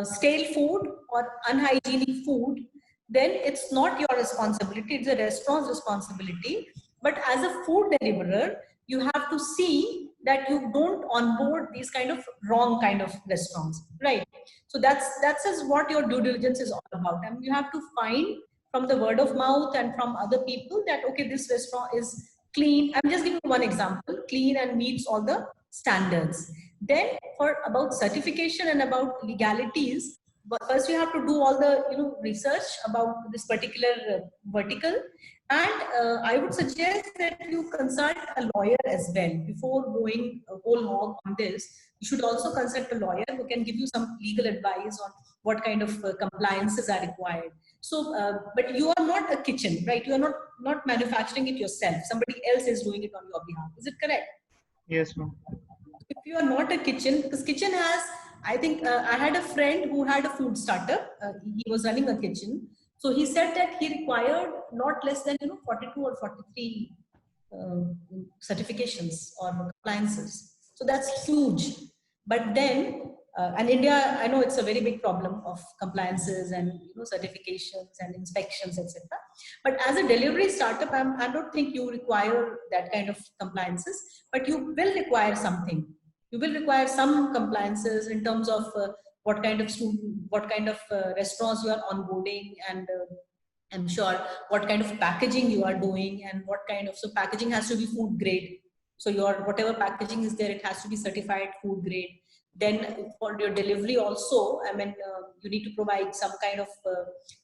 stale food or unhygienic food, then it's not your responsibility, it's the restaurant's responsibility. But as a food deliverer, you have to see that you don't onboard these kind of wrong kind of restaurants, right? So that's is what your due diligence is all about. And you have to find from the word of mouth and from other people that, okay, this restaurant is clean. I'm just giving one example, clean and meets all the standards. Then for about certification and about legalities, but first you have to do all the research about this particular vertical, and I would suggest that you consult a lawyer as well before going a whole hog on this. You should also consult a lawyer who can give you some legal advice on what kind of compliances are required. So, but you are not a kitchen, right? You are not manufacturing it yourself. Somebody else is doing it on your behalf. Is it correct? Yes, ma'am. If you are not a kitchen, because kitchen has, I think I had a friend who had a food startup. He was running a kitchen. So he said that he required not less than 42 or 43 certifications or compliances. So that's huge. But then, and India, I know it's a very big problem of compliances and certifications and inspections, etc. But as a delivery startup, I don't think you require that kind of compliances, but you will require something. You will require some compliances in terms of what kind of restaurants you are onboarding, and I'm sure what kind of packaging you are doing, and what kind of, so packaging has to be food grade. So your whatever packaging is there, it has to be certified food grade. Then for your delivery also, I mean, you need to provide some kind of,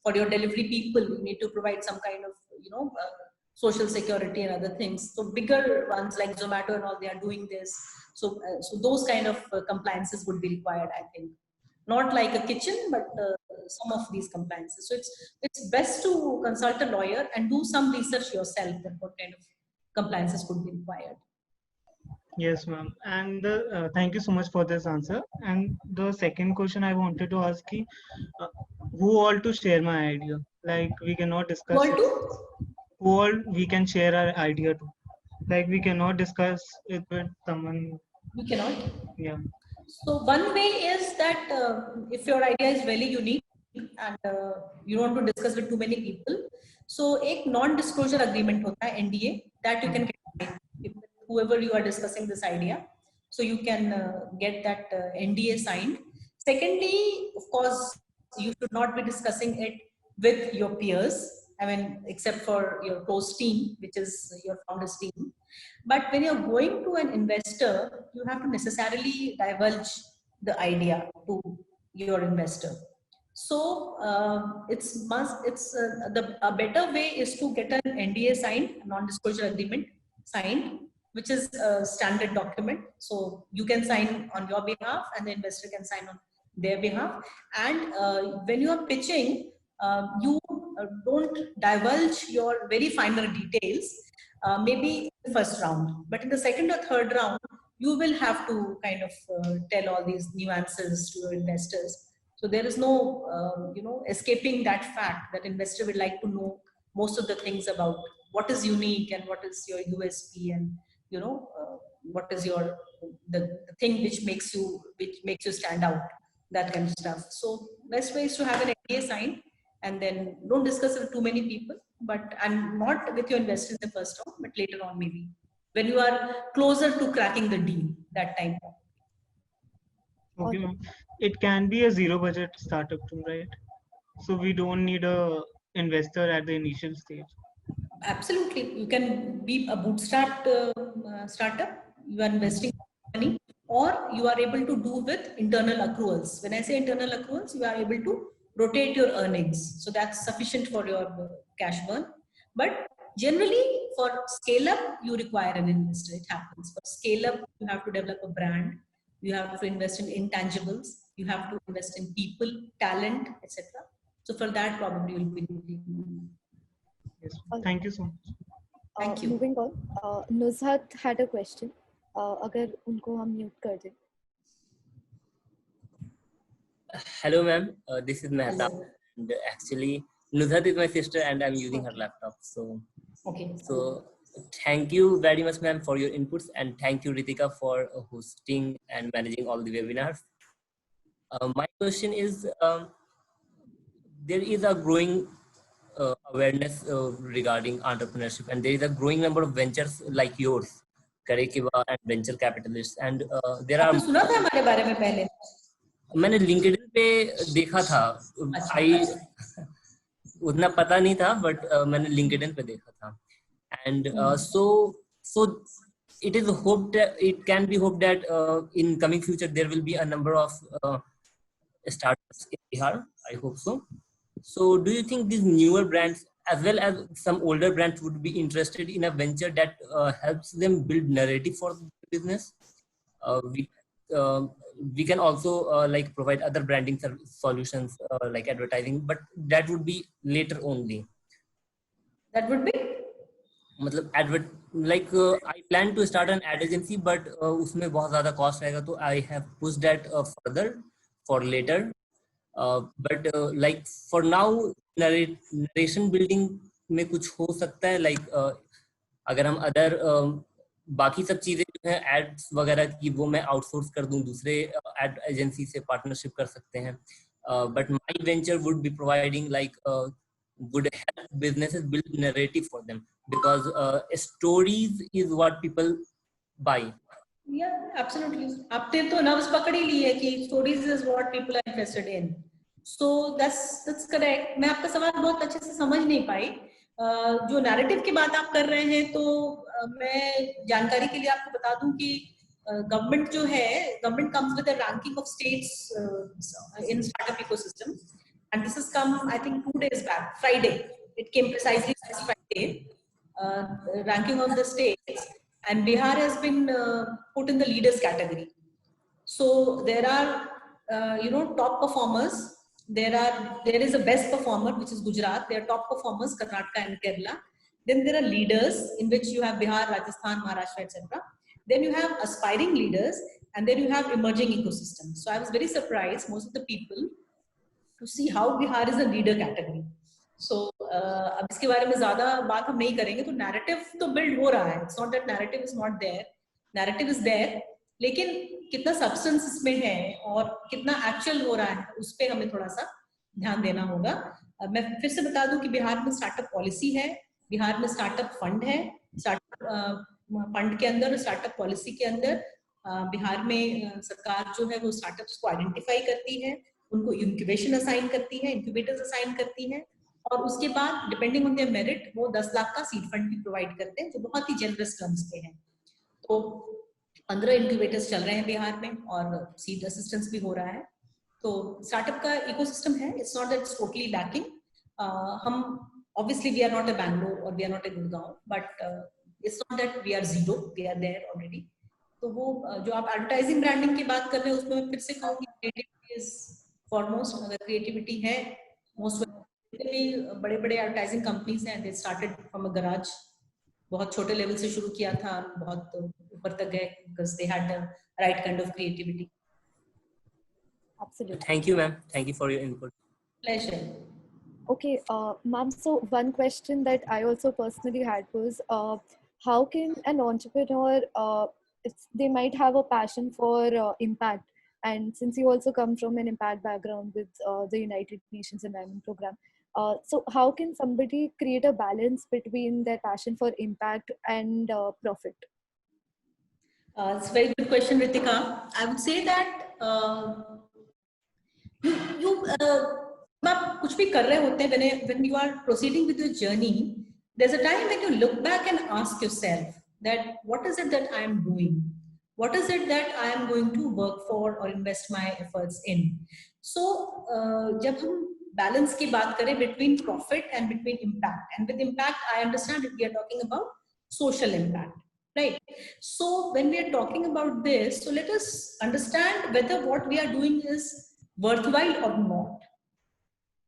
for your delivery people, you need to provide some kind of, social security and other things. So bigger ones like Zomato and all, they are doing this. So, so those kind of compliances would be required, I think. Not like a kitchen, but some of these compliances. So it's best to consult a lawyer and do some research yourself that what kind of compliances could be required. Yes, ma'am. And thank you so much for this answer. And the second question I wanted to ask you, who all to share my idea? Like we cannot discuss Want it. to? Who all we can share our idea to? Like we cannot discuss it with someone. You cannot. Yeah. So one way is that if your idea is very unique and you don't want to discuss with too many people, so a non-disclosure agreement hota hai, NDA, that you can get with whoever you are discussing this idea. So you can get that NDA signed. Secondly, of course, you should not be discussing it with your peers. I mean, except for your close team, which is your founder's team. But when you're going to an investor, you have to necessarily divulge the idea to your investor. So a better way is to get an NDA signed, a non-disclosure agreement signed, which is a standard document. So you can sign on your behalf, and the investor can sign on their behalf. And when you are pitching, you don't divulge your very finer details, maybe in the first round, but in the second or third round, you will have to kind of tell all these nuances to your investors. So there is no, escaping that fact that investor would like to know most of the things about what is unique and what is your USP, and what is your the thing which makes you stand out, that kind of stuff. So best way is to have an NDA signed, and then don't discuss it with too many people. But I'm not with your investors in the first round, but later on maybe when you are closer to cracking the deal, that time. Okay, ma'am. It can be a zero budget startup too, right? So we don't need a investor at the initial stage. Absolutely, you can be a bootstrapped startup. You are investing money, or you are able to do with internal accruals. When I say internal accruals, you are able to rotate your earnings, so that's sufficient for your cash burn. But generally, for scale up, you require an investor. It happens. For scale up, you have to develop a brand. You have to invest in intangibles. You have to invest in people, talent, etc. So for that, probably you'll be needing. Yes. Thank you so much. Thank you. Moving on, Nuzhat had a question. अगर उनको हम mute कर दें. Hello, ma'am. This is Mehta. And actually, Nuzhat is my sister, and I'm using her laptop. So, okay. So, thank you very much, ma'am, for your inputs, and thank you, Ritika, for hosting and managing all the webinars. My question is, there is a growing awareness regarding entrepreneurship, and there is a growing number of ventures like yours, Karekiva and venture capitalists, and there are. सुना था हमारे बारे में पहले? मैंने LinkedIn पे देखा था, उतना पता नहीं था, बट मैंने लिंक्डइन पे देखा था, and so it is hoped that it can be hoped that in coming future there will be a number of startups in Bihar. I hope so. So do you think these newer brands as well as some older brands would be interested in a venture that helps them build narrative for the business? We can also like provide other branding solutions like advertising, but that would be later only. That would be? मतलब I plan to start an ad agency, but उसमें बहुत ज़्यादा cost रहेगा, तो I have pushed that further for later. But like for now, narration building में कुछ हो सकता है, like अगर हम other बाकी सब चीजें जो हैं एड्स वगैरह की, वो मैं आउटसोर्स कर दूं, दूसरे एड एजेंसी से पार्टनरशिप कर सकते हैं, but my venture would be providing like would help businesses build narrative for them, because stories is what people buy. Yeah, absolutely. आपने तो नर्व्स पकड़ ही ली है कि stories is what people are interested in. So that's correct. मैं आपका सवाल बहुत अच्छे से समझ नहीं पाई. जो नैरेटिव की बात आप कर रहे हैं तो मैं जानकारी के लिए आपको बता दूं कि गवर्नमेंट जो है, government comes with a ranking of states in startup ecosystem, and this has come I think 2 days back, Friday. It came precisely last Friday. Ranking of the states, and Bihar has been put in the leaders category. So there are top performers. There is a best performer, which is Gujarat. There are top performers, Karnataka and Kerala. Then there are leaders, in which you have Bihar, Rajasthan, Maharashtra, etc. Then you have aspiring leaders, and then you have emerging ecosystems. So I was very surprised, most of the people, to see how Bihar is a leader category. So अब इसके बारे में ज्यादा बात हम नहीं करेंगे. तो नैरेटिव तो बिल्ड हो रहा है. It's not that narrative is not there. Narrative is there. लेकिन कितना सब्सटेंस इसमें है और कितना एक्चुअल हो रहा है, उस पर हमें थोड़ा सा ध्यान देना होगा. मैं फिर से बता दूं कि बिहार में स्टार्टअप पॉलिसी है, बिहार में स्टार्टअप फंड है. स्टार्टअप फंड के अंदर, स्टार्टअप पॉलिसी के अंदर बिहार में सरकार जो है वो स्टार्टअप्स को आइडेंटिफाई करती है, उनको इंक्यूबेशन असाइन करती है, इंक्यूबेटर्स असाइन करती है, और उसके बाद डिपेंडिंग ऑन देयर मेरिट वो 10 लाख का सीड फंड भी प्रोवाइड करते हैं, जो बहुत ही जनरस टर्म्स पे है. तो 15 इंक्यूबेटर्स चल रहे हैं बिहार में और सीड असिस्टेंस भी हो रहा है. तो स्टार्टअप का इकोसिस्टम है. It's not that it's totally lacking. हम obviously we are not a Bangalore और we are not a Gurgaon, but it's not that we are zero, we are there already. तो वो जो आप एडवर्टाइजिंग ब्रांडिंग की बात कर रहे हैं, उसमें मैं फिर से कहूँगी क्रिएटिविटी इज फॉरमोस्ट. अगर क्रिएटिविटी है, मोस्ट भी बड़े बड़े एडवर्टाइजिंग कंपनीज हैं, they started from a garage. बहुत छोटे लेवल से शुरू किया था, बहुत ऊपर तक गए because they had the right kind of creativity. Absolutely. Thank you, ma'am. Thank you for your input. Pleasure. Okay, ma'am, so one question that I also personally had was, how can an entrepreneur, they might have a passion for impact, and since you also come from an impact background with the United Nations Environment Program, so how can somebody create a balance between their passion for impact and profit? It's a very good question, Ritika. I would say that आप कुछ भी कर रहे होते हैं, when you are proceeding with your journey, there's a time when you look back and ask yourself that what is it that I am doing? What is it that I am going to work for or invest my efforts in? So जब हम balance की बात करें between profit and between impact, and with impact I understand that we are talking about social impact, right? So when we are talking about this, so let us understand whether what we are doing is worthwhile or not.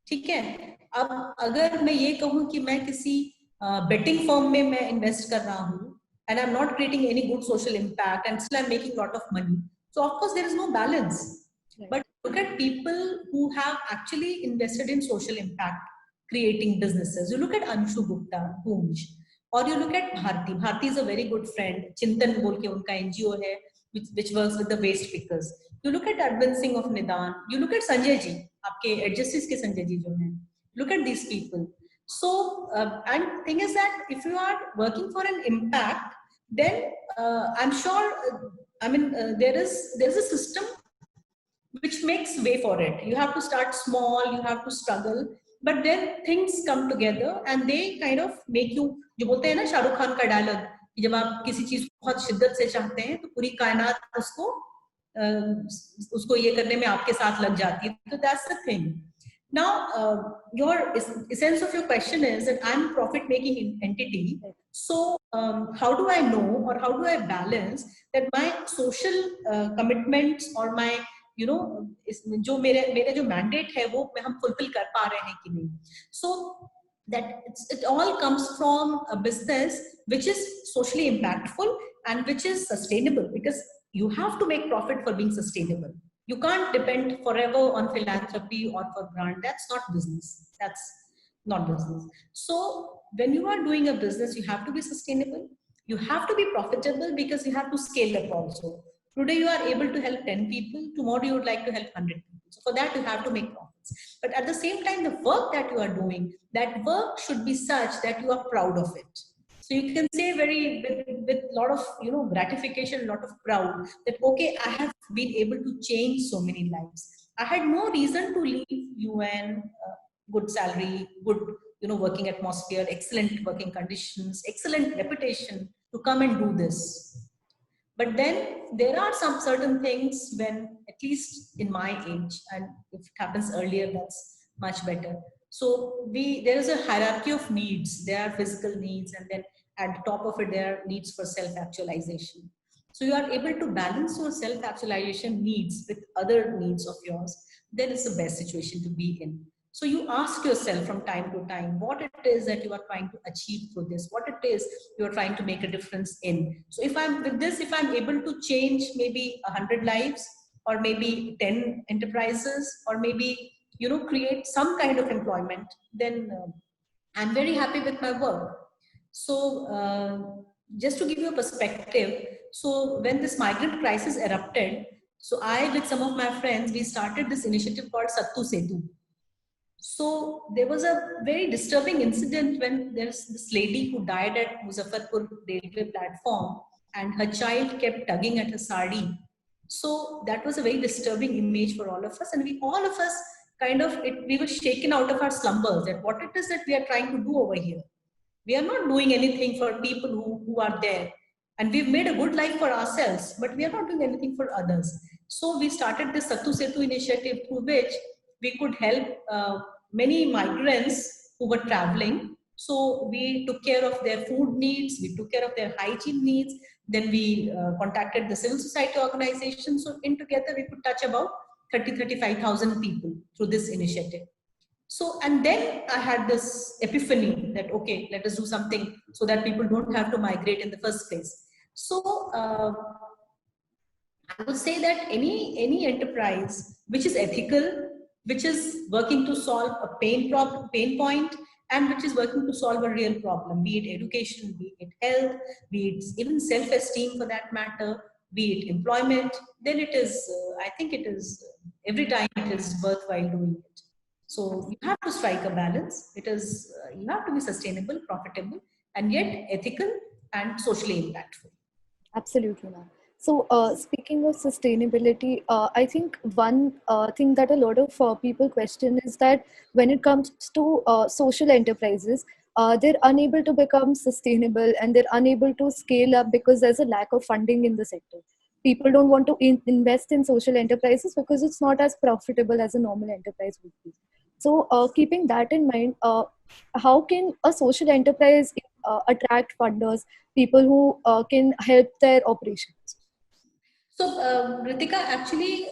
ठीक है. अब अगर मैं ये कहूँ कि मैं किसी बेटिंग फर्म में मैं इन्वेस्ट कर रहा हूँ and I'm not creating any good social impact and still I'm making a lot of money, so of course there is no balance. Right. But look at people who have actually invested in social impact, creating businesses. You look at Anshu Gupta, Poonj, or you look at Bharti. Bharti is a very good friend. Chintan बोल के उनका NGO है which works with the waste pickers. You look at Arvind Singh of Nidan. You look at Sanjay ji, आपके Adjustice के संजय जी जो हैं. Look at these people. So and thing is that if you are working for an impact, then I'm sure there is a system which makes way for it. You have to start small, you have to struggle, but then things come together and they kind of make you. जो बोलते हैं ना शाहरुख खान का dialogue, जब आप किसी चीज को बहुत शिद्दत से चाहते हैं तो पूरी कायनात उसको ये करने में आपके साथ लग जाती है. तो that's the thing. Now, your essence of your question is that I'm a profit-making entity. So, how do I know or how do I balance that my social commitments or my, जो मेरे जो mandate है वो हम fulfill कर पा रहे हैं कि नहीं? So that it all comes from a business which is socially impactful and which is sustainable, because you have to make profit for being sustainable. You can't depend forever on philanthropy or for grant. That's not business. That's not business. So when you are doing a business, you have to be sustainable. You have to be profitable because you have to scale up also. Today you are able to help 10 people. Tomorrow you would like to help 100 people. So for that you have to make profits. But at the same time, the work that you are doing, that work should be such that you are proud of it. So you can say with lot of gratification, lot of proud that okay, I have been able to change so many lives. I had no reason to leave UN, good salary, good working atmosphere, excellent working conditions, excellent reputation to come and do this. But then there are some certain things when, at least in my age, and if it happens earlier, that's much better. So there is a hierarchy of needs. There are physical needs, and then at the top of it, there are needs for self-actualization. So you are able to balance your self-actualization needs with other needs of yours. Then it's the best situation to be in. So you ask yourself from time to time what it is that you are trying to achieve through this, what it is you are trying to make a difference in. So if I'm able to change maybe 100 lives, or maybe 10 enterprises, or maybe create some kind of employment, then I'm very happy with my work. So just to give you a perspective, so when this migrant crisis erupted, so I, with some of my friends, we started this initiative called Sattu Setu. So there was a very disturbing incident when there's this lady who died at Muzaffarpur railway platform, and her child kept tugging at her sari. So that was a very disturbing image for all of us, and all of us we were shaken out of our slumbers that what it is that we are trying to do over here. We are not doing anything for people who are there, and we've made a good life for ourselves, but we are not doing anything for others. So we started this Sattu Setu initiative, through which we could help many migrants who were traveling. So we took care of their food needs, we took care of their hygiene needs, then we contacted the civil society organization. So in together we could touch about 35,000 people through this initiative. So, and then I had this epiphany that, okay, let us do something so that people don't have to migrate in the first place. So I would say that any enterprise which is ethical, which is working to solve a pain point, and which is working to solve a real problem, be it education, be it health, be it even self-esteem for that matter, be it employment, then it is, I think it is, every time it is worthwhile doing it. So you have to strike a balance. It is, you have to be sustainable, profitable, and yet ethical and socially impactful. Absolutely, ma'am. So speaking of sustainability, I think one thing that a lot of people question is that when it comes to social enterprises, they're unable to become sustainable, and they're unable to scale up because there's a lack of funding in the sector. People don't want to invest in social enterprises because it's not as profitable as a normal enterprise would be. So keeping that in mind, how can a social enterprise attract funders, people who can help their operations? So, Ritika, actually,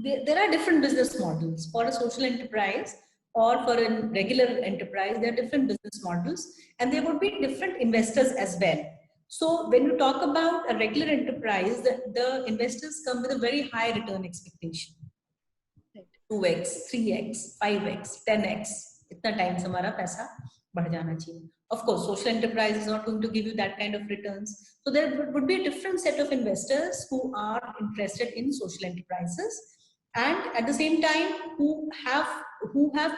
there are different business models for a social enterprise or for a regular enterprise. There are different business models, and there would be different investors as well. So, when you talk about a regular enterprise, the investors come with a very high return expectation. 2x, 3x, 5x, 10x. Itna time se hamara paisa बढ़ जाना चाहिए. Of course, social enterprise is not going to give you that kind of returns. So there would be a different set of investors who are interested in social enterprises, and at the same time who have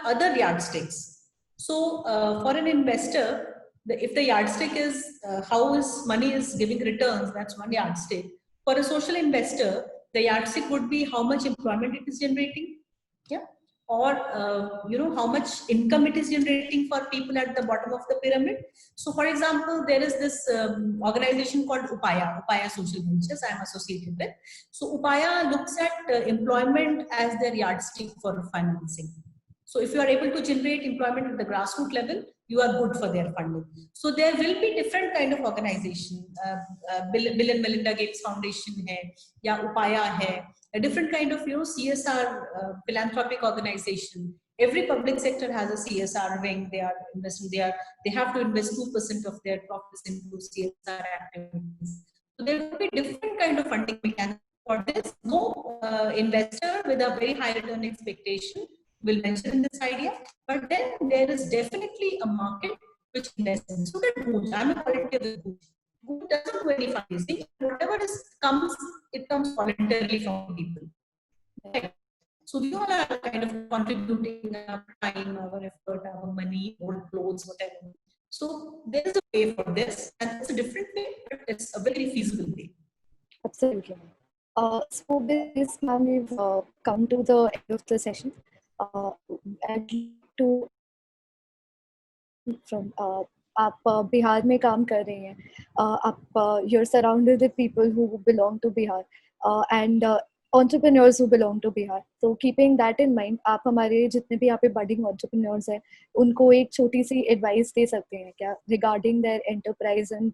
other yardsticks. So for an investor, if the yardstick is how his money is giving returns, that's one yardstick. For a social investor, the yardstick would be how much employment it is generating. Yeah. Or how much income it is generating for people at the bottom of the pyramid. So for example, there is this organization called Upaya Social Ventures I am associated with. So Upaya looks at employment as their yardstick for financing. So if you are able to generate employment at the grassroots level, you are good for their funding. So there will be different kind of organization. Bill and Melinda Gates Foundation hai, ya Upaya hai, a different kind of CSR philanthropic organization. Every public sector has a CSR wing. They are investing. They have to invest 2% of their profits into CSR activities. So there will be different kind of funding mechanism for this. No investor with a very high return expectation will venture in this idea, but then there is definitely a market which invests in. So that Gooch, I'm a quality of the Gooch. Gooch doesn't do any fundraising. Whatever comes, it comes voluntarily from people. Right? So we all are kind of contributing our time, our effort, our money, old clothes, whatever, So there is a way for this, and it's a different way, but it's a very feasible way. Absolutely. So with this, ma'am, we've come to the end of the session. I'd like to from आप बिहार में काम कर रही हैं, आप you're surrounded with people who belong to Bihar and entrepreneurs who belong to Bihar. So keeping that in mind, आप हमारे जितने भी यहाँ पे budding entrepreneurs हैं, उनको एक छोटी सी advice दे सकते हैं क्या regarding their enterprise and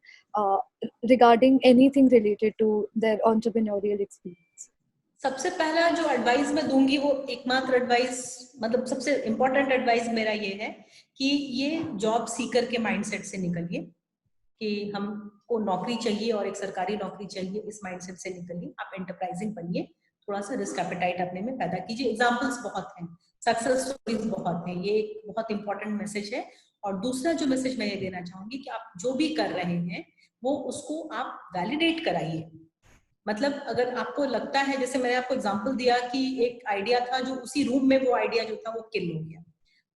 regarding anything related to their entrepreneurial experience? सबसे पहला जो एडवाइस मैं दूंगी वो एकमात्र एडवाइस, मतलब सबसे इम्पोर्टेंट एडवाइस मेरा ये है कि ये जॉब सीकर के माइंडसेट से निकलिए कि हमको नौकरी चाहिए और एक सरकारी नौकरी चाहिए, इस माइंडसेट से निकलिए। आप एंटरप्राइजिंग बनिए, थोड़ा सा रिस्क एपेटाइट अपने में पैदा कीजिए। एग्जांपल्स बहुत हैं, सक्सेस स्टोरीज बहुत हैं, ये एक बहुत इंपॉर्टेंट मैसेज है। और दूसरा जो मैसेज मैं ये देना चाहूंगी कि आप जो भी कर रहे हैं वो उसको आप वैलिडेट कराइए। मतलब अगर आपको लगता है, जैसे मैंने आपको एग्जांपल दिया कि एक आइडिया था जो उसी रूम में वो आइडिया जो था वो किल हो गया,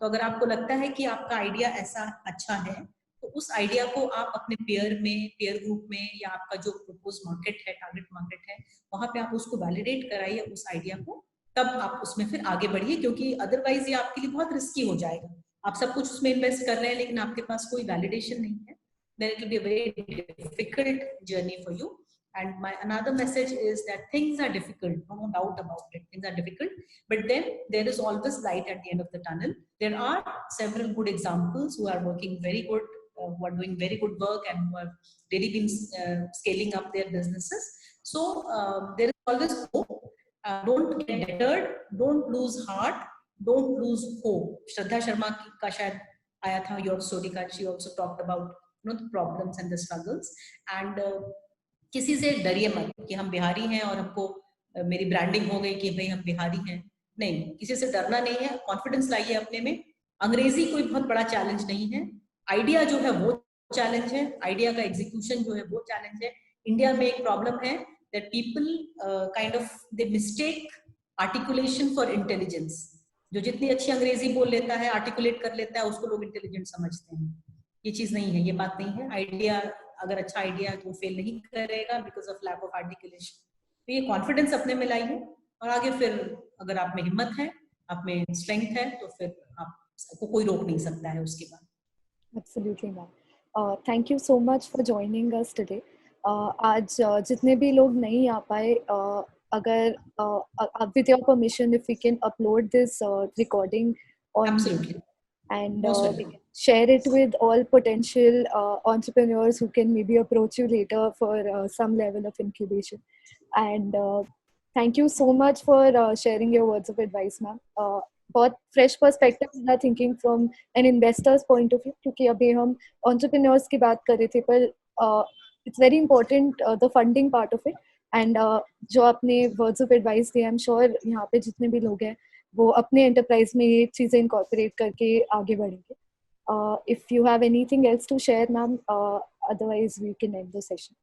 तो अगर आपको लगता है कि आपका आइडिया ऐसा अच्छा है तो उस आइडिया को आप अपने पेयर ग्रुप में या आपका जो प्रपोज मार्केट है, टारगेट मार्केट है, वहां पे आप उसको वैलिडेट कराइए उस आइडिया को, तब आप उसमें फिर आगे बढ़िए, क्योंकि अदरवाइज ये आपके लिए बहुत रिस्की हो जाएगा। आप सब कुछ उसमें इन्वेस्ट कर रहे हैं लेकिन आपके पास कोई वैलिडेशन नहीं है, then it will be a very difficult journey for you. And my another message is that things are difficult, no doubt about it, things are difficult, but then there is always light at the end of the tunnel. There are several good examples who are working very good, who are doing very good work and who have really been scaling up their businesses. So there is always hope. Don't get deterred, don't lose heart, don't lose hope. Shraddha Sharma ka shayad aaya tha your story ka, she also talked about the problems and the struggles. And किसी से डरिए मत कि हम बिहारी हैं और हमको मेरी ब्रांडिंग हो गई कि भाई हम बिहारी हैं। नहीं, किसी से डरना नहीं है, कॉन्फिडेंस लाइए अपने में। अंग्रेजी कोई बहुत बड़ा चैलेंज नहीं है, आइडिया जो है वो चैलेंज है, आइडिया का एग्जीक्यूशन जो है वो चैलेंज है। इंडिया में एक प्रॉब्लम है that people kind of they mistake articulation for intelligence. जो जितनी अच्छी अंग्रेजी बोल लेता है, आर्टिकुलेट कर लेता है, उसको लोग इंटेलिजेंट समझते हैं। ये चीज नहीं है, ये बात नहीं है। आइडिया अगर अच्छा आइडिया है तो फेल नहीं करेगा because of lack of articulation. तो ये कॉन्फिडेंस अपने में लाइए और आगे फिर अगर आप में हिम्मत है, आप में स्ट्रेंथ है, तो फिर आपको कोई रोक नहीं सकता है उसके बाद। Absolutely ma'am, thank you so much for joining us today. आज जितने भी लोग नहीं आ पाए, अगर with your permission if we can upload this recording on and we can share it with all potential entrepreneurs who can maybe approach you later for some level of incubation. And thank you so much for sharing your words of advice, ma'am. बहुत fresh perspectives are thinking from an investor's point of view, क्योंकि अभी हम entrepreneurs की बात कर रहे थे, पर it's very important the funding part of it. And जो आपने words of advice दिए, I'm sure यहाँ पे जितने भी लोग हैं वो अपने एंटरप्राइज में ये चीजें इनकॉर्पोरेट करके आगे बढ़ेंगे। If you have anything else to share ma'am, otherwise we can end the session.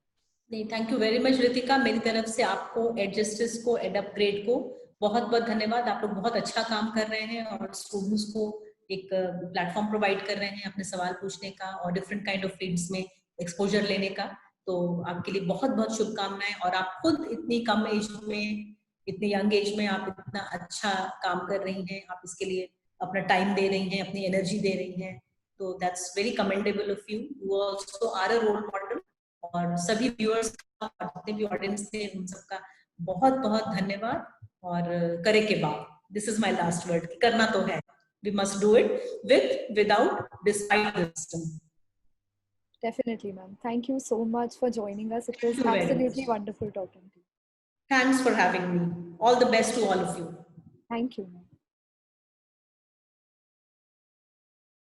नहीं, thank you very much Ritika. मेरी तरफ से आपको, एड जस्टिस को, एड अपग्रेड को बहुत बहुत धन्यवाद। आप लोग बहुत अच्छा काम कर रहे हैं और स्टूडेंट्स को एक प्लेटफॉर्म प्रोवाइड कर रहे हैं अपने सवाल पूछने का और डिफरेंट काइंड ऑफ फील्ड्स में एक्सपोजर लेने का। तो आपके लिए बहुत बहुत शुभकामनाएं। और आप खुद इतनी कम एज में, इतनी यंग एज में आप इतना अच्छा काम कर रही हैं, आप इसके लिए अपना टाइम दे रही हैं, अपनी एनर्जी दे रही हैं, तो that's very commendable of you. You also are a role model. और सभी व्यूअर्स का और जितने भी ऑडियंस थे उन सबका बहुत बहुत धन्यवाद। और करे के बाद, this is my last word, करना तो है, we must do it with, without, despite the system. Definitely, ma'am. Thank you so much for joining us. It was absolutely wonderful talking to you. Thanks for having me. All the best to all of you. Thank you, ma'am.